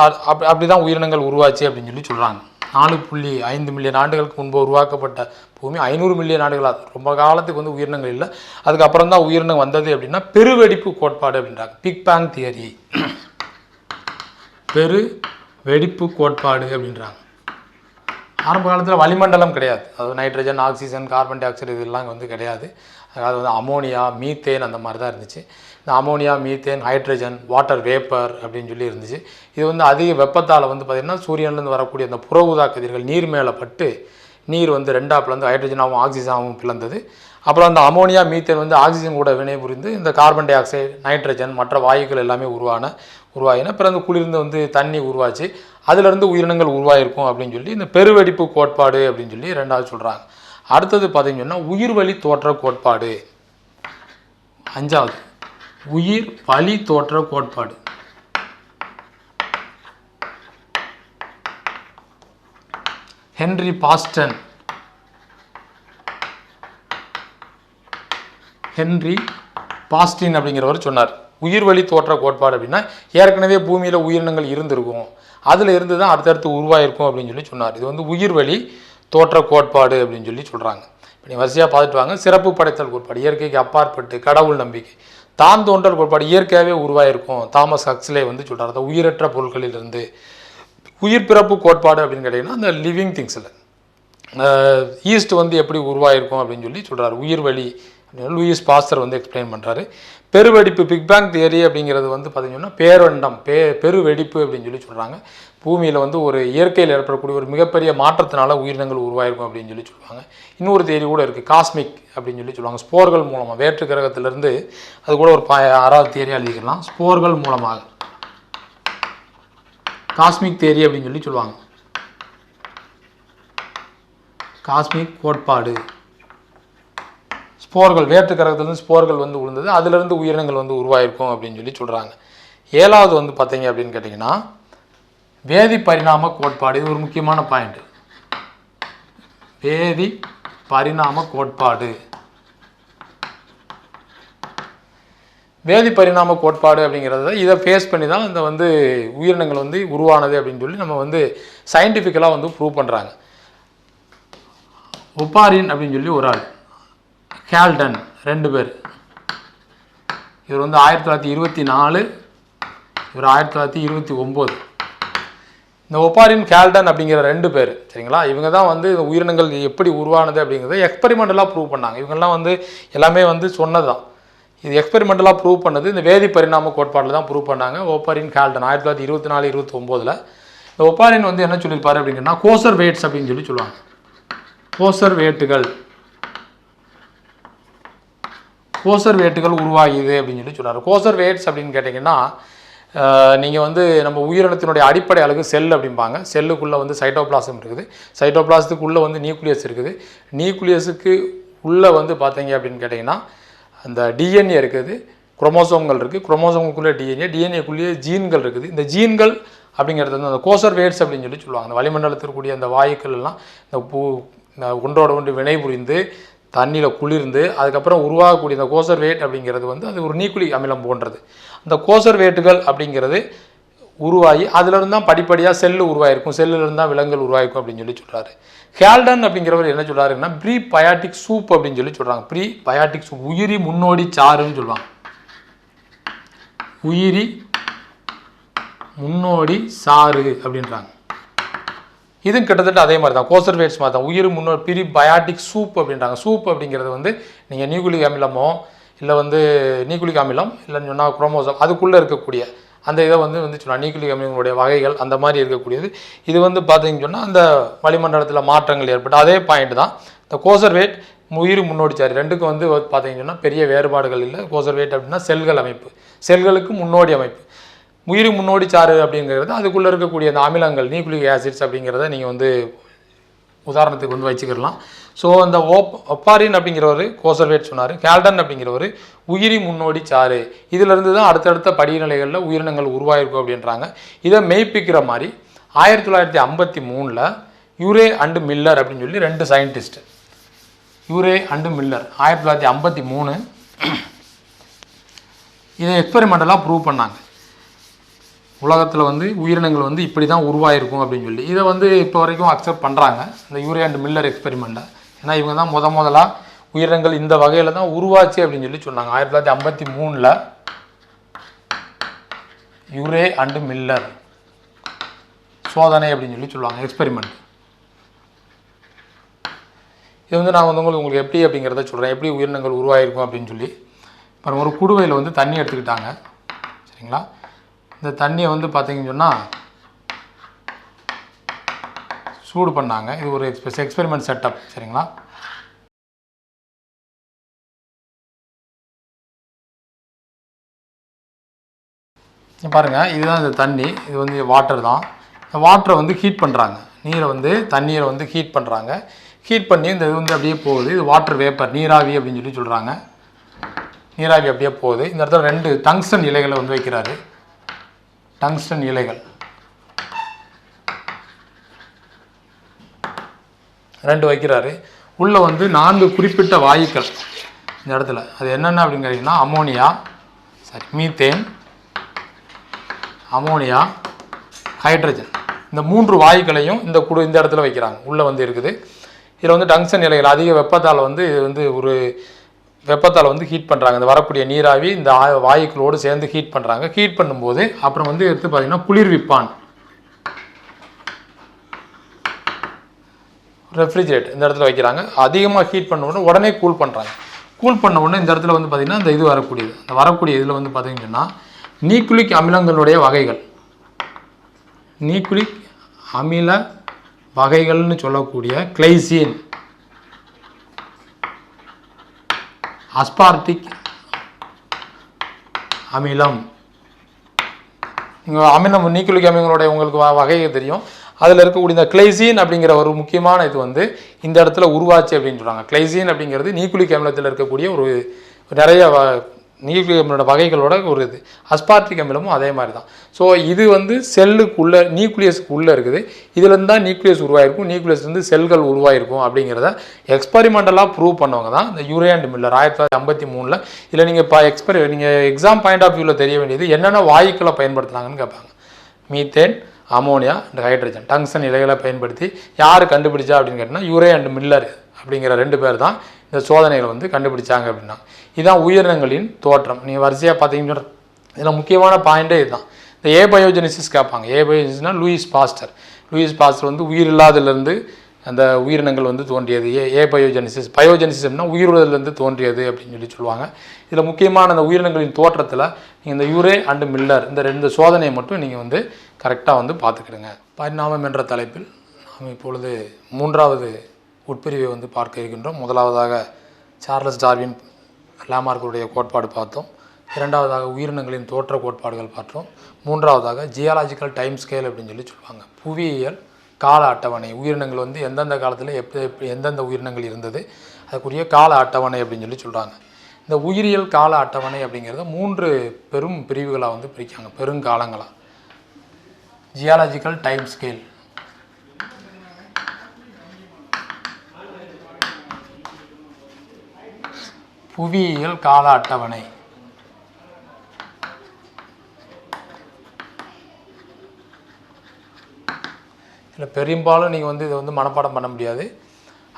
அப்படி தான் உயிரினங்கள் உருவாச்சு அப்படின்னு சொல்லி சொல்கிறாங்க. 4.5 மில்லியன் ஆண்டுகளுக்கு முன்பு உருவாக்கப்பட்ட பூமி 500 மில்லியன் ஆண்டுகளாக ரொம்ப காலத்துக்கு வந்து உயிரினங்கள் இல்லை. அதுக்கப்புறம் தான் உயிரினம் வந்தது அப்படின்னா பெருவெடிப்பு கோட்பாடு அப்படின்றாங்க. பிக் பேங் தியரி, பெருவெடிப்பு கோட்பாடு அப்படின்றாங்க. ஆரம்ப காலத்தில் வளிமண்டலம் கிடையாது. அதாவது nitrogen, oxygen, carbon di oxide இதெல்லாம் வந்து கிடையாது. அதாவது வந்து அமோனியா, மீத்தேன் அந்த மாதிரி தான் இருந்துச்சு. இந்த ammonia, methane, hydrogen, water vapour அப்படின்னு சொல்லி இருந்துச்சு. இது வந்து அதிக வெப்பத்தால் வந்து பார்த்திங்கன்னா சூரியன்லேருந்து வரக்கூடிய அந்த புற ஊதா கதிர்கள் நீர் மேலே பட்டு நீர் வந்து 2ஆக பிளந்து ஹைட்ரஜனாகவும் ஆக்சிஜனாகவும் பிளந்தது. அப்புறம் அந்த அமோனியா, மீத்தேன் வந்து ஆக்சிஜன் கூட வினை புரிந்து இந்த கார்பன் டை ஆக்சைடு, நைட்ரஜன் மற்ற வாயுக்கள் எல்லாமே உருவாகின. பிறகு குளிர்ந்து வந்து தண்ணி உருவாச்சு. அதிலிருந்து உயிரினங்கள் உருவாயிருக்கும் அப்படின்னு சொல்லி இந்த பெருவெடிப்பு கோட்பாடு அப்படின்னு சொல்லி 2வது சொல்கிறாங்க. அடுத்தது பார்த்திங்கன்னா உயிர் வழி தோற்ற கோட்பாடு. 5வது உயிர் வழி தோற்ற கோட்பாடு. ஹென்றி பாஸ்டன் அப்படிங்கிறவர் சொன்னார். உயிர் வழி தோற்ற கோட்பாடு அப்படின்னா ஏற்கனவே பூமியில் உயிரினங்கள் இருந்திருக்கும், அதில் இருந்து தான் அடுத்தடுத்து உருவாயிருக்கும் அப்படின்னு சொல்லி சொன்னார். இது வந்து உயிர் வழி தோற்ற கோட்பாடு அப்படின்னு சொல்லி சொல்கிறாங்க. இப்போ நீ வரிசையாக பார்த்துட்டு வாங்க. சிறப்பு படைத்தல் கோட்பாடு, இயற்கைக்கு அப்பாற்பட்டு கடவுள் நம்பிக்கை. தான் தோன்றல் கோட்பாடு, இயற்கையாகவே உருவாயிருக்கும். தாமஸ் ஹக்ஸ்லே வந்து சொல்கிறார். அந்த உயிரற்ற பொருட்களிலிருந்து. உயிர் பிறப்பு கோட்பாடு அப்படின்னு கேட்டிங்கன்னா அந்த லிவிங் திங்ஸில் ஈஸ்ட் வந்து எப்படி உருவாயிருக்கும் அப்படின்னு சொல்லி சொல்கிறார். உயிர் வழி லூயிஸ் பாஸ்டர் வந்து எக்ஸ்பிளைன் பண்ணுறாரு. பெருவெடிப்பு பிக் பேங் தியரி அப்படிங்கிறது வந்து பார்த்திங்கன்னா பேரண்டம், பெருவெடிப்பு அப்படின்னு சொல்லி சொல்கிறாங்க. பூமியில் வந்து ஒரு இயற்கையில் ஏற்படக்கூடிய ஒரு மிகப்பெரிய மாற்றத்தினால உயிரினங்கள் உருவாயிருக்கும் அப்படின்னு சொல்லி சொல்லுவாங்க. இன்னொரு தியரி கூட இருக்குது, காஸ்மிக் அப்படின்னு சொல்லி சொல்லுவாங்க. ஸ்போர்கள் மூலமாக வேற்று கிரகத்திலேருந்து அது கூட ஒரு 6வது தியரி எழுதிக்கலாம். ஸ்போர்கள் மூலமாக காஸ்மிக் தியரி அப்படின்னு சொல்லி சொல்லுவாங்க. காஸ்மிக் கோட்பாடு. ஸ்போர்கள் வேற்று கிரகத்திலேருந்து ஸ்போர்கள் வந்து விழுந்தது, அதிலிருந்து உயிரினங்கள் வந்து உருவாயிருக்கும் அப்படின்னு சொல்லி சொல்கிறாங்க. 7வது வந்து பார்த்தீங்க அப்படின்னு கேட்டிங்கன்னா வேதி பரிணாம கோட்பாடு. இது ஒரு முக்கியமான பாயிண்ட். வேதி பரிணாம கோட்பாடு. வேதி பரிணாம கோட்பாடு அப்படிங்கிறத இதை ஃபேஸ் பண்ணி தான் இந்த வந்து உயிரினங்கள் வந்து உருவானது அப்படின்னு சொல்லி நம்ம வந்து சயின்டிஃபிக்கலாக வந்து ப்ரூவ் பண்ணுறாங்க. ஒப்பாரின் அப்படின்னு சொல்லி ஒரு ஆள், ஹால்டன், 2 பேர். இவர் வந்து 1924, இவர் 1929. இந்த ஒப்பாரின், ஹால்டன் அப்படிங்கிற 2 பேர் சரிங்களா, இவங்க தான் வந்து உயிரினங்கள் எப்படி உருவானது அப்படிங்கிறத எக்ஸ்பெரிமெண்டலாக ப்ரூவ் பண்ணாங்க. இவங்கெல்லாம் வந்து எல்லாமே வந்து சொன்னது தான். இது எக்ஸ்பெரிமெண்டலாக ப்ரூவ் பண்ணது இந்த வேதி பரிணாம கோட்பாட்டில் தான் ப்ரூவ் பண்ணாங்க. ஒப்பாரின், ஹால்டன் 1924, 29. இந்த ஒப்பாரின் வந்து என்ன சொல்லியிருப்பாரு அப்படிங்கன்னா கோசர் வெயிட்ஸ் அப்படின்னு சொல்லி சொல்லுவாங்க. கோசர் வேட்டுகள் உருவாகியது அப்படின்னு சொல்லி சொல்கிறார். கோசர் வேட்ஸ் அப்படின்னு கேட்டிங்கன்னா நீங்கள் வந்து நம்ம உயிரினத்தினுடைய அடிப்படை அழகு செல் அப்படிம்பாங்க. செல்லுக்குள்ளே வந்து சைட்டோபிளாசம் இருக்குது, சைட்டோபிளாசத்துக்குள்ளே வந்து நியூக்ளியஸ் இருக்குது, நியூக்ளியஸுக்கு உள்ளே வந்து பார்த்தீங்க அப்படின்னு கேட்டிங்கன்னா அந்த டிஎன்ஏ இருக்குது, குரோமோசோம்கள் இருக்குது, குரோமோசோமுக்குள்ளே டிஎன்ஏ, டிஎன்ஏக்குள்ளேயே ஜீன்கள் இருக்குது. இந்த ஜீன்கள் அப்படிங்கிறது வந்து அந்த கோசர்வேட்ஸ் அப்படின்னு சொல்லுவாங்க. அந்த வளிமண்டலத்தில் இருக்கக்கூடிய அந்த வாயுக்கள் எல்லாம் இந்த ஒன்றோட ஒன்று வினை புரிந்து தண்ணியில் குளிர்ந்து அதுக்கப்புறம் உருவாகக்கூடிய இந்த கோசர்வேட் அப்படிங்கிறது வந்து அது ஒரு நியூக்ளிக் அமிலம் போன்றது. அந்த கோசர்வேட்டுகள் அப்படிங்கிறது உருவாகி அதிலிருந்து தான் படிப்படியாக செல்லு உருவாயிருக்கும், செல்லுலேருந்து தான் விலங்குகள் உருவாயிருக்கும் அப்படின்னு சொல்கிறாரு. ஹேல்டன் அப்படிங்கிறவர் என்ன சொல்கிறாருன்னா ப்ரீ பயாட்டிக் சூப் அப்படின்னு சொல்கிறாங்க. ப்ரீ பயாட்டிக் சூப், உயிரி முன்னோடி சாறுன்னு சொல்லுவாங்க. உயிரி முன்னோடி சாறு அப்படின்றாங்க. இதுவும் கிட்டத்தட்ட அதே மாதிரி தான், கோசர்வேட்ஸ் மாதிரி தான். உயிர் முன்னோடி ப்ரீ பயாட்டிக் சூப் அப்படின்றாங்க. சூப் அப்படிங்கிறது வந்து நீங்கள் நியூக்ளிக் அமிலமோ இல்லை வந்து நியூக்ளிக் அமிலம் இல்லைன்னு சொன்னால் குரோமோசோம் அதுக்குள்ளே இருக்கக்கூடிய அந்த இதை வந்து சொன்னால் நியூக்ளிக் அமிலங்களுடைய வகைகள் அந்த மாதிரி இருக்கக்கூடியது. இது வந்து பார்த்தீங்கன்னு சொன்னால் அந்த வளிமண்டலத்தில் மாற்றங்கள் ஏற்பட்டு அதே பாயிண்ட் தான். இந்த கோசர்வேட் உயிர் முன்னோடி சாறு ரெண்டுக்கும் வந்து பார்த்தீங்கன்னா பெரிய வேறுபாடுகள் இல்லை. கோசர்வேட் அப்படின்னா செல்கள் அமைப்பு, செல்களுக்கு முன்னோடி அமைப்பு. உயிர் முன்னோடி சாறு அப்படிங்கிறது அதுக்குள்ளே இருக்கக்கூடிய அந்த அமிலங்கள் நியூக்ளிக் ஆசிட்ஸ் அப்படிங்கிறத நீங்கள் வந்து உதாரணத்துக்கு வந்து வச்சுக்கிடலாம். ஸோ அந்த ஒப்பாரின் அப்படிங்கிறவர் கோசர்வேட் சொன்னார். ஹேல்டன் அப்படிங்கிறவர் உயிரி முன்னோடி சாறு. இதிலிருந்து தான் அடுத்தடுத்த படிநிலைகளில் உயிரினங்கள் உருவாயிருக்கும் அப்படின்றாங்க. இதை மெய்ப்பிக்கிற மாதிரி 1953 யூரே அண்டு மில்லர் அப்படின்னு சொல்லி 2 சயின்டிஸ்ட், யூரே அண்டு மில்லர் 1953 இதை எக்ஸ்பெரிமெண்டலாக ப்ரூவ் பண்ணாங்க. உலகத்தில் வந்து உயிரினங்கள் வந்து இப்படி தான் உருவாயிருக்கும் அப்படின்னு சொல்லி இதை வந்து இப்போ வரைக்கும் அக்செப்ட் பண்ணுறாங்க, இந்த யூரே அண்ட் மில்லர் எக்ஸ்பெரிமெண்ட்டை. ஏன்னா இவங்க தான் முதலாக உயிரினங்கள் இந்த வகையில் தான் உருவாச்சு அப்படின்னு சொல்லி சொன்னாங்க. 1953 யூரே அண்டு மில்லர் சோதனை அப்படின்னு சொல்லி சொல்லுவாங்க, எக்ஸ்பெரிமெண்ட். இது வந்து நான் வந்து உங்களுக்கு எப்படி அப்படிங்கிறத சொல்கிறேன், எப்படி உயிரினங்கள் உருவாயிருக்கும் அப்படின்னு சொல்லி. அப்புறம் ஒரு குடுவையில் வந்து தண்ணி எடுத்துக்கிட்டாங்க, சரிங்களா. இந்த தண்ணியை வந்து பார்த்தீங்கன்னு சொன்னால் சூடு பண்ணாங்க. இது ஒரு எக்ஸ்பெரிமெண்ட் செட்டப், சரிங்களா. பாருங்கள், இதுதான் இந்த தண்ணி, இது வந்து வாட்டர் தான். இந்த வாட்டரை வந்து ஹீட் பண்ணுறாங்க, தண்ணீரை வந்து ஹீட் பண்ணுறாங்க. ஹீட் பண்ணி இந்த இது வந்து அப்படியே போகுது. இது வாட்டர் வேப்பர், நீராவி அப்படின்னு சொல்லி சொல்கிறாங்க. நீராவி அப்படியே போகுது. இந்த இடத்துல 2 டங்ஸ்டன் இலைகளை வந்து வைக்கிறாரு. டங்ஸ்டன் இலைகள் 2 வைக்கிறாரு. உள்ளே வந்து 4 குறிப்பிட்ட வாயுக்கள் இந்த இடத்துல. அது என்னென்ன அப்படின்னு கேட்டிங்கன்னா மீத்தேன், அமோனியா, ஹைட்ரஜன். இந்த 3 வாயுக்களையும் இந்த இடத்துல வைக்கிறாங்க, உள்ளே வந்து இருக்குது. இதில் வந்து டங்ஸ்டன் இலைகள் அதிக வெப்பத்தால் வந்து இது வந்து ஒரு வெப்பத்தால் வந்து ஹீட் பண்ணுறாங்க. இந்த வரக்கூடிய நீராவி இந்த வாயுக்களோடு சேர்ந்து ஹீட் பண்ணுறாங்க. ஹீட் பண்ணும்போது அப்புறம் வந்து எடுத்து பார்த்திங்கன்னா குளிர்விப்பான், ரெஃப்ரிஜரேட் இந்த இடத்துல வைக்கிறாங்க. அதிகமாக ஹீட் பண்ண உடனே கூல் பண்ணுறாங்க. கூல் பண்ண உடனே இந்த இடத்துல வந்து பார்த்திங்கன்னா இந்த இது வரக்கூடியது, அந்த வரக்கூடிய இதில் வந்து பார்த்திங்கன்னா நியூக்ளிக் அமிலங்களுடைய வகைகள், நியூக்ளிக் அமில வகைகள்னு சொல்லக்கூடிய கிளைசின், அஸ்பார்டிக் அமிலம். அமிலம் நியூக்ளிக் அமிலங்களுடைய உங்களுக்கு வகையை தெரியும். அதில் இருக்கக்கூடிய இந்த கிளைசின் அப்படிங்கிற ஒரு முக்கியமான இது வந்து இந்த இடத்துல உருவாச்சு அப்படின்னு சொல்கிறாங்க. கிளைசின் அப்படிங்கிறது நியூக்ளிக் அமிலத்தில் இருக்கக்கூடிய ஒரு நிறைய நியூக்ளிக் அமிலோட வகைகளோட ஒரு இது. அஸ்பார்டிக் அமிலமும் அதே மாதிரி தான். ஸோ இது வந்து செல்லுக்குள்ளே நியூக்ளியஸுக்கு உள்ளே இருக்குது. இதுலேருந்து தான் நியூக்ளியஸ் உருவாயிருக்கும், நியூக்ளியஸ்லேருந்து செல்கள் உருவாயிருக்கும் அப்படிங்கிறத எக்ஸ்பெரிமெண்டலாக ப்ரூவ் பண்ணவங்க தான் இந்த யூரே அண்ட் மில்லர் 1953. இதில் நீங்கள் எக்ஸாம் பாயிண்ட் ஆஃப் வியூவில் தெரிய வேண்டியது என்னென்ன வாயுக்களை பயன்படுத்துனாங்கன்னு கேட்பாங்க. Methane, ammonia and hydrogen, tungsten இலைகளை பயன்படுத்தி யார் கண்டுபிடிச்சா அப்படின்னு கேட்டிங்கன்னா யூரே அண்ட் மில்லர் அப்படிங்கிற 2 பேர் தான் இந்த சோதனைகளை வந்து கண்டுபிடிச்சாங்க அப்படின்னா. இதுதான் உயிரினங்களின் தோற்றம். நீங்கள் வரிசையாக பார்த்தீங்கன்னா இதில் முக்கியமான பாயிண்ட்டே இதுதான். இந்த ஏபயோஜெனிசிஸ் கேட்பாங்க. ஏபயோஜெனிசிஸ்னால் லூயிஸ் பாஸ்டர் வந்து உயிர் இல்லாததுலேருந்து அந்த உயிரினங்கள் வந்து தோன்றியது. ஏபயோஜெனிசிஸ், பயோஜெனிசிஸ்னா உயிருள்ளதுலேருந்து தோன்றியது அப்படின்னு சொல்லுவாங்க. இதில் முக்கியமான அந்த உயிரினங்களின் தோற்றத்தில் நீங்கள் இந்த யூரே அண்டு மில்லர் இந்த 2 சோதனையை மட்டும் நீங்கள் வந்து கரெக்டாக வந்து பார்த்துக்கிடுங்க. பரிணாமம் என்ற தலைப்பில் நாம் இப்பொழுது 3வது உட்பிரிவை வந்து பார்க்க இருக்கின்றோம். முதலாவதாக சார்லஸ் டார்வின் லாமார்க்குடைய கோட்பாடு பார்த்தோம். 2வதாக உயிரினங்களின் தோற்ற கோட்பாடுகள் பார்த்தோம். 3வதாக ஜியாலஜிக்கல் டைம் ஸ்கேல் அப்படின்னு சொல்லி சொல்லுவாங்க. புவியியல் கால அட்டவணை, உயிரினங்கள் வந்து எந்தெந்த காலத்தில் எந்தெந்த உயிரினங்கள் இருந்தது அதுக்குரிய கால அட்டவணை அப்படின்னு சொல்லி சொல்கிறாங்க. இந்த இந்த உயிரியல் கால அட்டவணை அப்படிங்கிறத 3 பெரும் பிரிவுகளாக வந்து பிரிக்காங்க, பெருங்காலங்களாக. ஜியாலஜிக்கல் டைம் ஸ்கேல், புவியியல் கால அட்டவணை, இதில் பெரும்பாலும் நீங்கள் வந்து இதை வந்து மனப்பாடம் பண்ண முடியாது.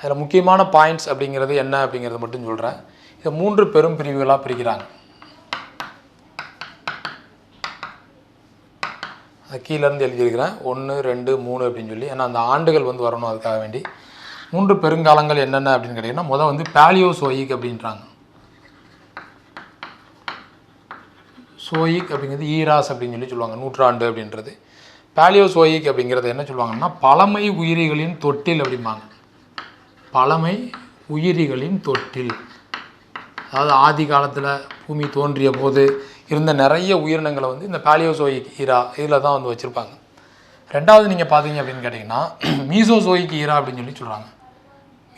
அதில் முக்கியமான பாயிண்ட்ஸ் அப்படிங்கிறது என்ன அப்படிங்கிறத மட்டும் சொல்கிறேன். இதை 3 பெரும் பிரிவுகளாக பிரிக்கிறாங்க. அது கீழேருந்து எழுதியிருக்கிறேன் 1, 2, 3 அப்படின்னு சொல்லி. ஏன்னா அந்த ஆண்டுகள் வந்து வரணும், அதுக்காக வேண்டி 3 பெருங்காலங்கள் என்னென்ன அப்படின்னு கேட்டிங்கன்னா, முதல் வந்து பேலியோசோயிக் அப்படின்றாங்க. சோயிக் அப்படிங்கிறது ஈராஸ் அப்படின்னு சொல்லி சொல்லுவாங்க, நூற்றாண்டு அப்படின்றது. பேலியோசோயிக் அப்படிங்கிறது என்ன சொல்லுவாங்கன்னா, பழமை உயிரிகளின் தொட்டில் அப்படிம்பாங்க. பழமை உயிரிகளின் தொட்டில், அதாவது ஆதி காலத்தில் பூமி தோன்றிய போது இருந்த நிறைய உயிரினங்களை வந்து இந்த பேலியோசோயிக் ஈரா இதில் தான் வந்து வச்சுருப்பாங்க. ரெண்டாவது நீங்கள் பார்த்தீங்க அப்படின்னு கேட்டிங்கன்னா, மீசோசோயிக் ஈரா அப்படின்னு சொல்லி சொல்கிறாங்க.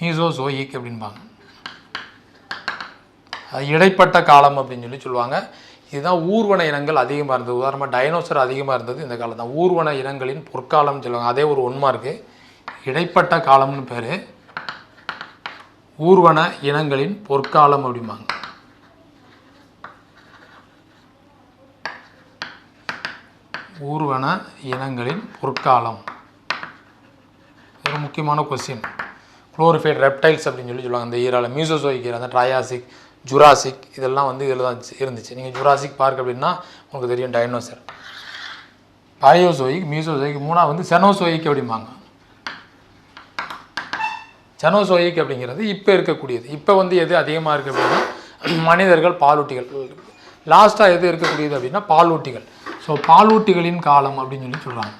மீசோசோயிக் அப்படின்பாங்க. அது இடைப்பட்ட காலம் அப்படின்னு சொல்லி சொல்லுவாங்க. இதுதான் ஊர்வன இனங்கள் அதிகமாக இருந்தது. உதாரணமாக டைனோசர் அதிகமாக இருந்தது இந்த காலம் தான். ஊர்வன இனங்களின் பொற்காலம்னு சொல்லுவாங்க. அதே ஒரு ஒன்மா இருக்குது, இடைப்பட்ட காலம்னு பேர். ஊர்வன இனங்களின் பொற்காலம் அப்படிம்பாங்க. ஊர்வன இனங்களின் பொற்காலம் ஒரு முக்கியமான கொஸ்டின். குளோரிஃபைட் ரெப்டைல்ஸ் அப்படின்னு சொல்லி சொல்லுவாங்க இந்த ஈரால. மீசோசோயிக் ஈரா, அந்த ட்ரையாசிக், ஜுராசிக் இதெல்லாம் வந்து இதில் தான் இருந்துச்சு. நீங்கள் ஜுராசிக் பார்க் அப்படின்னா உங்களுக்கு தெரியும் டைனோசர். பாலியோசோயிக், மீசோசோயிக், 3ஆவது வந்து செனோசோயிக் அப்படிம்பாங்க. செனோசோயிக் அப்படிங்கிறது இப்போ இருக்கக்கூடியது. இப்போ வந்து எது அதிகமாக இருக்குது அப்படின்னா மனிதர்கள், பாலூட்டிகள். லாஸ்ட்டாக எது இருக்கக்கூடியது அப்படின்னா பாலூட்டிகள். ஸோ பாலூட்டிகளின் காலம் அப்படின்னு சொல்லி சொல்கிறாங்க.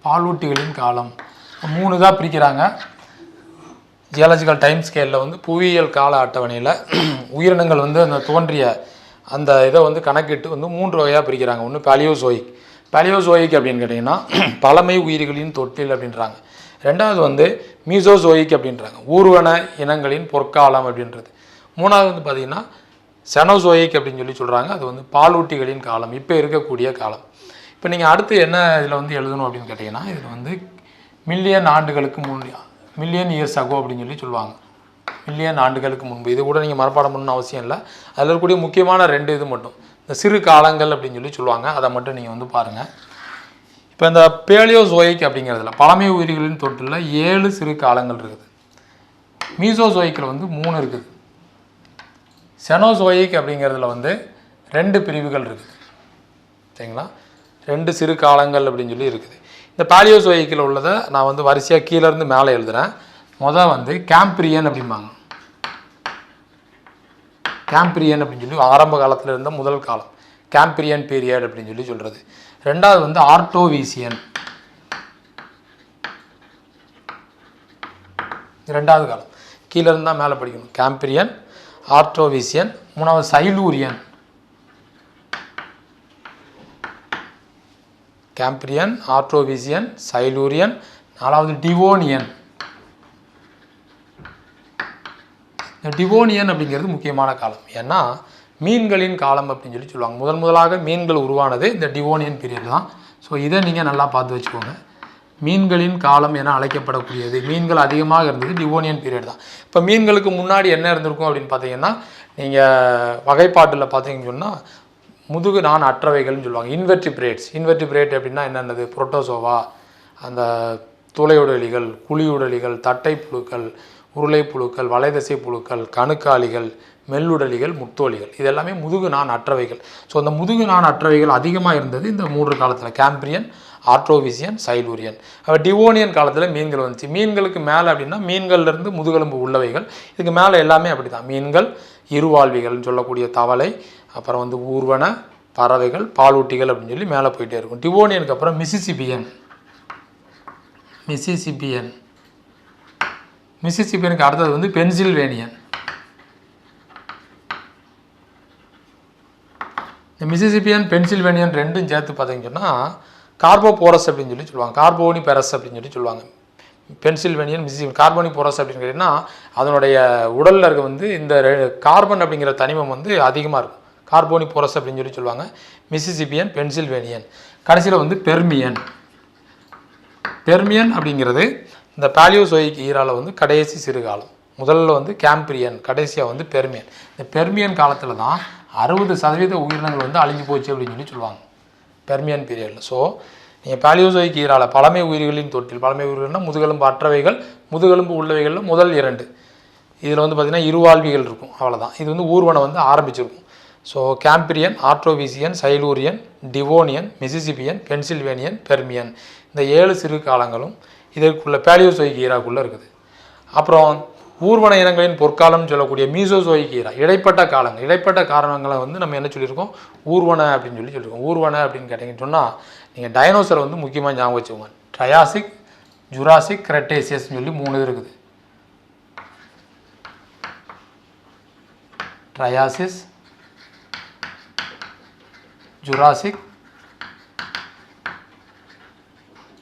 பாலூட்டிகளின் காலம் 3 தான் பிரிக்கிறாங்க. ஜியாலஜிக்கல் டைம் ஸ்கேலில் வந்து புவியியல் கால அட்டவணையில் உயிரினங்கள் வந்து அந்த தோன்றிய அந்த இதை வந்து கணக்கிட்டு வந்து 3 வகையாக பிரிக்கிறாங்க. ஒன்று பேலியோசோயிக். பேலியோசோயிக் அப்படின்னு கேட்டிங்கன்னா பழமை உயிரிகளின் தொட்டில் அப்படின்றாங்க. ரெண்டாவது வந்து மீசோசோயிக் அப்படின்றாங்க, ஊர்வன இனங்களின் பொற்காலம் அப்படின்றது. 3ஆவது வந்து பார்த்திங்கன்னா செனோசோயிக் அப்படின்னு சொல்லி சொல்கிறாங்க. அது வந்து பாலூட்டிகளின் காலம், இப்போ இருக்கக்கூடிய காலம். இப்போ நீங்கள் அடுத்து என்ன இதில் வந்து எழுதணும் அப்படின்னு கேட்டிங்கன்னா, இதில் வந்து மில்லியன் ஆண்டுகளுக்கு முன், மில்லியன் இயர்ஸ் அகோ அப்படின்னு சொல்லி சொல்லுவாங்க. மில்லியன் ஆண்டுகளுக்கு முன்பு. இது கூட நீங்கள் மனப்பாடம் பண்ணணும்னு அவசியம் இல்லை. அதில் இருக்கக்கூடிய முக்கியமான 2 இது மட்டும், இந்த சிறு காலங்கள் அப்படின்னு சொல்லி சொல்லுவாங்க, அதை மட்டும் நீங்கள் வந்து பாருங்கள். இப்போ இந்த பேலியோசோயிக் அப்படிங்கிறதுல பழமை உயிரிகளின் தொட்டில் 7 சிறு காலங்கள் இருக்குது. மீசோசோயிக்கில் வந்து 3 இருக்குது. செனோசோயிக் அப்படிங்கிறதுல வந்து 2 பிரிவுகள் இருக்குது. சரிங்களா, 2 சிறு காலங்கள் அப்படின்னு சொல்லி இருக்குது. இந்த பேலியோசோயிக்கில் உள்ளதை நான் வந்து வரிசையாக கீழேருந்து மேலே எழுதுகிறேன். முதல் வந்து கேம்பிரியன் அப்படிம்பாங்க. கேம்பிரியன் அப்படின்னு சொல்லி ஆரம்ப காலத்தில் இருந்த முதல் காலம், கேம்பிரியன் பீரியட் அப்படின்னு சொல்லி சொல்கிறது. ரெண்டாவது வந்து ஆர்டோவீசியன், ரெண்டாவது காலம். கீழே இருந்தால் மேலே படிக்கணும். கேம்பிரியன், ஆர்டோவீசியன். 3ஆவது சைலூரியன். கேம்பிரியன், ஆர்டோவீசியன், சைலூரியன். 4ஆவது டிவோனியன். இந்த டிவோனியன் அப்படிங்கிறது முக்கியமான காலம். ஏன்னா மீன்களின் காலம் அப்படின்னு சொல்லி சொல்லுவாங்க. முதலாக மீன்கள் உருவானது இந்த டிவோனியன் பீரியட் தான். ஸோ இதை நீங்கள் நல்லா பார்த்து வச்சுக்கோங்க. மீன்களின் காலம் என அழைக்கப்படக்கூடியது, மீன்கள் அதிகமாக இருந்தது டிவோனியன் பீரியட் தான். இப்போ மீன்களுக்கு முன்னாடி என்ன இருந்திருக்கும் அப்படின்னு பார்த்தீங்கன்னா, நீங்கள் வகைப்பாட்டில் பார்த்தீங்கன்னு சொன்னால் முதுகு நான் அற்றவைகள்னு சொல்லுவாங்க. இன்வெர்டிபிரேட்ஸ். இன்வெர்டிபிரேட் அப்படின்னா என்னென்னது? புரோட்டோசோவா, அந்த துளையுடலிகள், குழியுடலிகள், தட்டை புழுக்கள், உருளை புழுக்கள், வலைதசை புழுக்கள், கணுக்காலிகள், மெல்லுடலிகள், முத்தோலிகள். இது எல்லாமே முதுகு நான் அற்றவைகள். ஸோ அந்த முதுகு நான் அற்றவைகள் அதிகமாக இருந்தது இந்த 3 காலத்தில், கேம்பிரியன், ஆர்டோவிசியன், சைலூரியன். டிவோனியன் காலத்தில் மீன்கள் வந்துச்சு. மீன்களுக்கு மேலே அப்படின்னா மீன்கள்லேருந்து முதுகெலும்பு உள்ளவைகள். இதுக்கு மேலே எல்லாமே அப்படி தான். மீன்கள், இருவாழ்விகள்னு சொல்லக்கூடிய தவளை, அப்புறம் வந்து ஊர்வன, பறவைகள், பாலூட்டிகள் அப்படின்னு சொல்லி மேலே போயிட்டே இருக்கும். டிவோனியனுக்கு அப்புறம் மிசிசிபியன். மிசிசிபியனுக்கு அடுத்தது வந்து பென்சில்வேனியன். இந்த மிசிசிபியன், பென்சில்வேனியன் ரெண்டும் சேர்த்து பார்த்தீங்கன்னா கார்போபோரஸ் அப்படின்னு சொல்லி சொல்லுவாங்க. கார்போனிபெரஸ் அப்படின்னு சொல்லி சொல்லுவாங்க. Pennsylvanian, Mississippi. கார்போனிக் போரஸ் அப்படின்னு கேட்டிங்கன்னா அதனுடைய உடலில் இருக்க வந்து இந்த கார்பன் அப்படிங்கிற தனிமம் வந்து அதிகமாக இருக்கும். கார்போனிக் போரஸ் அப்படின்னு சொல்லுவாங்க. Mississippian, Pennsylvanian. கடைசியில் வந்து பெர்மியன். பெர்மியன் அப்படிங்கிறது இந்த பாலியோசோயிக் ஈராவில் வந்து கடைசி சிறுகாலம். முதல்ல வந்து கேம்பிரியன், கடைசியாக வந்து பெர்மியன். இந்த பெர்மியன் காலத்தில் தான் 60% உயிரினங்கள் வந்து அழிஞ்சு போச்சு அப்படின்னு சொல்லுவாங்க பெர்மியன் பீரியடில். ஸோ நீங்கள் பாலியோசோயிக் ஈரால பழமை உயிர்களின் தொட்டில், பழமை உயிர்கள்னால் முதுகெலும்பு அற்றவைகள், முதுகெலும்பு உள்ளவைகளில் முதல் 2. இதில் வந்து பார்த்திங்கன்னா இருவாழ்விகள் இருக்கும், அவ்வளோதான். இது வந்து ஊர்வனம் வந்து ஆரம்பிச்சிருக்கும். So Cambrian, Ordovician, Silurian, Devonian, Mississippian, Pennsylvanian, Permian, இந்த 7 சிறு காலங்களும் இதற்குள்ள பாலியோசோயிக் ஈராக்குள்ளே இருக்குது. அப்புறம் ஊர்வன இனங்களின் பொற்காலம்னு சொல்லக்கூடிய மீசோசோயிக் ஈரா, இடைப்பட்ட காலங்கள். இடைப்பட்ட காரணங்களை வந்து நம்ம என்ன சொல்லியிருக்கோம், ஊர்வன அப்படின்னு சொல்லியிருக்கோம். ஊர்வன அப்படின்னு கேட்டிங்கன்னு சொன்னால் நீங்கள் டைனோசரை வந்து முக்கியமாக ஞாபகம் வச்சுக்கோங்க. ட்ரையாசிக், ஜுராசிக், கிரெட்டேசியஸ்ன்னு சொல்லி 3 இது இருக்குது. ட்ரையாசிஸ், ஜுராசிக்,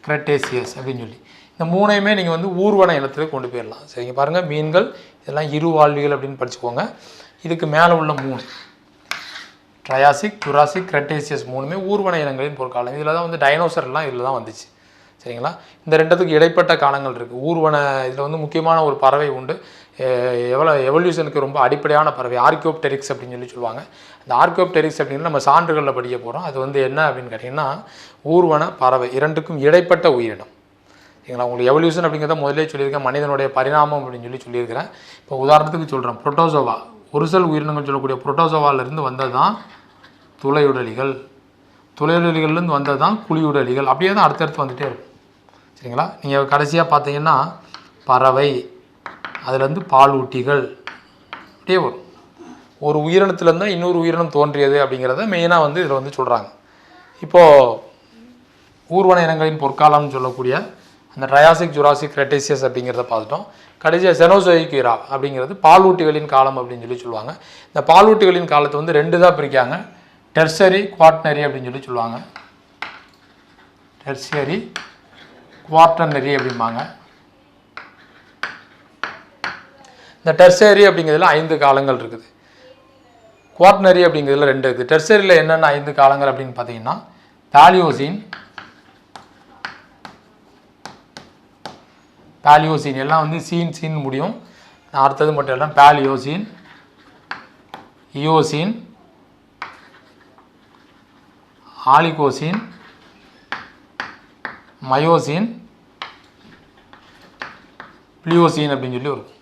கிரெட்டேசியஸ் அப்படின்னு சொல்லி இந்த 3ஐயுமே நீங்கள் வந்து ஊர்வன இனத்துக்கு கொண்டு போயிடலாம். சரிங்க, பாருங்கள், மீன்கள் இதெல்லாம் இருவாழ்விகள் அப்படின்னு படிச்சுக்கோங்க. இதுக்கு மேலே உள்ள 3 ட்ரையாசிக், ஜுராசிக், கிரெட்டேசியஸ் 3மே ஊர்வன இனங்களின் பொற்காலம். இதில் தான் வந்து டைனோசர்லாம் இதில் தான் வந்துச்சு. சரிங்களா, இந்த 2த்துக்கு இடைப்பட்ட காலங்கள் இருக்குது. ஊர்வன இதில் வந்து முக்கியமான ஒரு பறவை உண்டு, எவல்யூஷனுக்கு ரொம்ப அடிப்படையான பறவை, ஆர்கியோப்டெரிக்ஸ் அப்படின்னு சொல்லுவாங்க. இந்த ஆர்கியோப்டெரிக்ஸ் அப்படிங்கிறது நம்ம சான்றுகளில் படிக்க போகிறோம். அது வந்து என்ன அப்படின்னு கேட்டிங்கன்னா ஊர்வன பறவை, 2க்கும் இடைப்பட்ட உயிரினம். சரிங்களா, உங்களுக்கு எவல்யூஷன் அப்படிங்கிறத முதலே சொல்லியிருக்கேன், மனிதனுடைய பரிணாமம் அப்படின்னு சொல்லியிருக்கிறேன். இப்போ உதாரணத்துக்கு சொல்கிறேன், புரோட்டோசோவா, ஒரு செல் உயிரினங்கள் சொல்லக்கூடிய புரோட்டோசோவாவிலேருந்து வந்தது தான் துளையுடலிகள், துளையுடலிகள்லேருந்து வந்தது தான் குழியுடலிகள், அப்படியே தான் அடுத்தடுத்து வந்துகிட்டே இருக்கும். சரிங்களா, நீங்கள் கடைசியாக பார்த்தீங்கன்னா பறவை, அதுலேருந்து பாலூட்டிகள், அப்படியே வரும். ஒரு உயிரினத்துலேருந்து தான் இன்னொரு உயிரினம் தோன்றியது அப்படிங்கிறத மெயினாக வந்து இதில் வந்து சொல்கிறாங்க. இப்போது ஊர்வன இனங்களின் பொற்காலம்னு சொல்லக்கூடிய அந்த ட்ரையாசிக், ஜுராசிக், கிரெட்டேசியஸ் அப்படிங்கிறத பார்த்துட்டோம். கடைசியாக செனோசோயிக் ஈரா அப்படிங்கிறது பாலூட்டிகளின் காலம் அப்படின்னு சொல்லுவாங்க. இந்த பாலூட்டிகளின் காலத்தை வந்து 2 தான் பிரிக்காங்க, டெர்சரி, குவாட்டர்னரி அப்படின்னு சொல்லுவாங்க. டெர்சரி, குவாட்டர்னரி அப்படிம்பாங்க. இந்த டெர்சரி அப்படிங்கிறதுல 5 காலங்கள் இருக்குது, குவாட்டர்னரி அப்படிங்கிறதுல 2 இருக்குது. டெர்சரியில் என்னென்ன 5 காலங்கள் அப்படின்னு பார்த்தீங்கன்னா பாலியோசின், பாலியோசின் எல்லாம் வந்து சீன் முடியும், அடுத்தது மட்டும் எல்லாம் பாலியோசின், இயோசின், ஆலிகோசின், மயோசின், பிளியோசின் அப்படின்னு சொல்லி வரும்.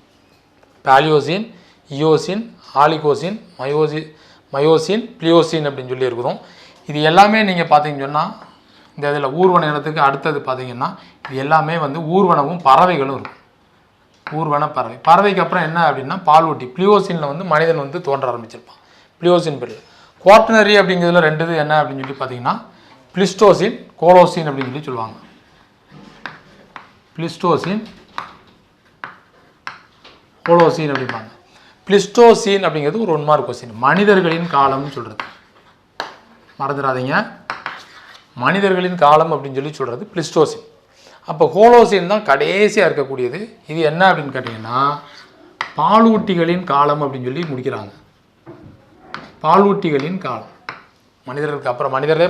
பாலியோசின், இயோசின், ஆலிகோசின், மயோசின், பிளியோசின் அப்படின்னு சொல்லி இருக்கிறோம். இது எல்லாமே நீங்கள் பார்த்தீங்கன்னு சொன்னால் இந்த இதில் ஊர்வன இனத்துக்கு அடுத்தது பார்த்தீங்கன்னா இது எல்லாமே வந்து ஊர்வனமும் பறவைகளும் இருக்கும். ஊர்வன பறவை, பறவைக்கு அப்புறம் என்ன அப்படின்னா பாலூட்டி, பிளியோசினில் வந்து மனிதன் வந்து தோன்ற ஆரம்பிச்சிருப்பான், பிளியோசின் பீரியட். குவாட்டர்னரி அப்படிங்கிறதுல 2 இது என்ன அப்படின்னு சொல்லி பார்த்தீங்கன்னா பிளிஸ்டோசின், கோலோசின் அப்படின்னு சொல்லி சொல்லுவாங்க. பிளிஸ்டோசின், கோலோசின் அப்படிம்பாங்க. பிளிஸ்டோசின் அப்படிங்கிறது ஒரு 1 மார்க் கொஸ்டின், மனிதர்களின் காலம்னு சொல்கிறது, மறந்துடாதீங்க. மனிதர்களின் காலம் அப்படின்னு சொல்லி சொல்கிறது பிளிஸ்டோசின். அப்போ ஹோலோசின் தான் கடைசியாக இருக்கக்கூடியது. இது என்ன அப்படின்னு கேட்டிங்கன்னா பாலூட்டிகளின் காலம் அப்படின்னு சொல்லி முடிக்கிறாங்க. பாலூட்டிகளின் காலம், மனிதர்களுக்கு அப்புறம், மனிதர்களே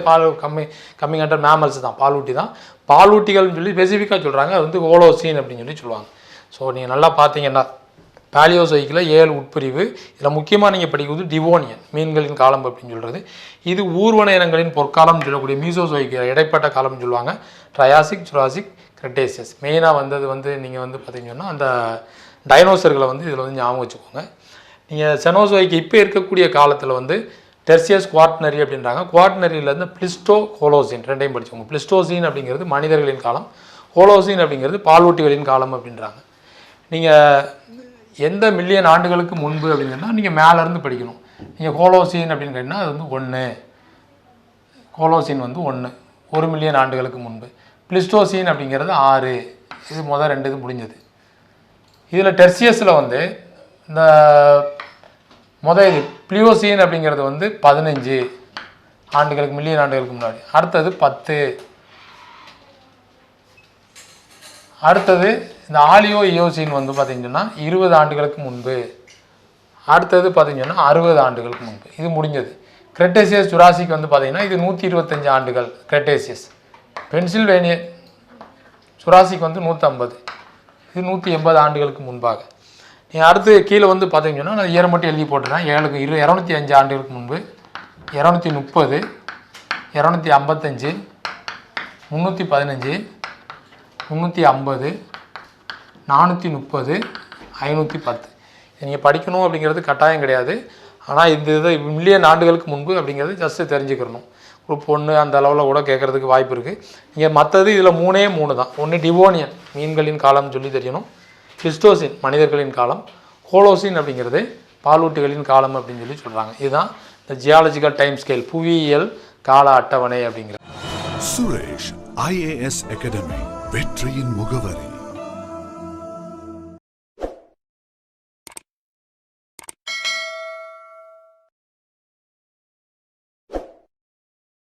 கம்மி கண்டர் மேமல்ஸ் தான், பாலூட்டி தான். பாலூட்டிகள்னு சொல்லி ஸ்பெசிஃபிக்காக சொல்கிறாங்க, அது வந்து ஹோலோசின் அப்படின்னு சொல்லி சொல்லுவாங்க. ஸோ நீங்கள் நல்லா பார்த்தீங்கன்னா பாலியோசோயிக்கில் 7 உட்பிரிவு. இதில் முக்கியமாக நீங்கள் படிக்கிறது டிவோனியன், மீன்களின் காலம் அப்படின்னு சொல்கிறது. இது ஊர்வன இனங்களின் பொற்காலம்னு சொல்லக்கூடிய மீசோசோயிக் இடைப்பட்ட காலம்னு சொல்லுவாங்க. Triassic, Jurassic, Cretaceous. மெயினாக வந்தது வந்து நீங்கள் வந்து பார்த்தீங்கன்னா அந்த டைனோசர்களை வந்து இதில் வந்து ஞாபகம் வச்சுக்கோங்க. நீங்கள் செனோசோயிக் இப்போ இருக்கக்கூடிய காலத்தில் வந்து டெர்சியஸ், குவாட்டர்னரி அப்படின்றாங்க. குவாட்டர்னரியிலேருந்து பிளிஸ்டோ, ஹோலோசின் 2ஐயும் படிச்சுக்கோங்க. பிளிஸ்டோசின் அப்படிங்கிறது மனிதர்களின் காலம், ஹோலோசின் அப்படிங்கிறது பாலூட்டிகளின் காலம் அப்படின்றாங்க. நீங்கள் எந்த மில்லியன் ஆண்டுகளுக்கு முன்பு அப்படின்னா நீங்கள் மேலேருந்து படிக்கணும். நீங்கள் ஹோலோசின் அப்படின்னு கேட்டிங்கன்னா அது வந்து 1, ஹோலோசின் வந்து 1 மில்லியன் ஆண்டுகளுக்கு முன்பு. பிளிஸ்டோசின் அப்படிங்கிறது 6, இது முதல் 2 இது முடிஞ்சது. இதில் டெர்சியஸில் வந்து இந்த இது பிளியோசின் அப்படிங்கிறது வந்து 15 ஆண்டுகளுக்கு, மில்லியன் ஆண்டுகளுக்கு முன்னாடி. அடுத்தது 10, அடுத்தது இந்த ஆலியோ இயோசின் வந்து பார்த்திங்கன்னா 20 ஆண்டுகளுக்கு முன்பு. அடுத்தது பார்த்திங்கன்னா 60 ஆண்டுகளுக்கு முன்பு. இது முடிஞ்சது. கிரெட்டேசியஸ் ஜுராசிக் வந்து பார்த்திங்கன்னா இது 125 ஆண்டுகள் கிரெட்டேசியஸ். பென்சில்வேனியா ஜுராசிக் வந்து 150, இது 180 ஆண்டுகளுக்கு முன்பாக. நீ அடுத்து கீழே வந்து பார்த்தீங்கன்னா நான் இயர் மட்டும் எழுதி போட்டுறேன். 205 ஆண்டுகளுக்கு முன்பு, 230, 255, 315, 350, 430, 510. நீங்கள் படிக்கணும் அப்படிங்கிறது கட்டாயம் கிடையாது. ஆனால் இந்த இதை மில்லியன் ஆண்டுகளுக்கு முன்பு அப்படிங்கிறது ஜஸ்ட்டு தெரிஞ்சுக்கிறணும். ஒரு பொண்ணு அந்த அளவில் கூட கேட்குறதுக்கு வாய்ப்பு இருக்குது. நீங்கள் மற்றது இதில் 3 தான். ஒன்று டிவோனியன் மீன்களின் காலம்னு சொல்லி தெரியணும், பிளிஸ்டோசின் மனிதர்களின் காலம், ஹோலோசின் அப்படிங்கிறது பாலூட்டிகளின் காலம் அப்படின்னு சொல்லி சொல்கிறாங்க. இதுதான் இந்த ஜியாலஜிக்கல் டைம் ஸ்கேல், புவியியல் கால அட்டவணை அப்படிங்கிறது. சுரேஷ் IAS அகாடமி, வெற்றியின் முகவரி.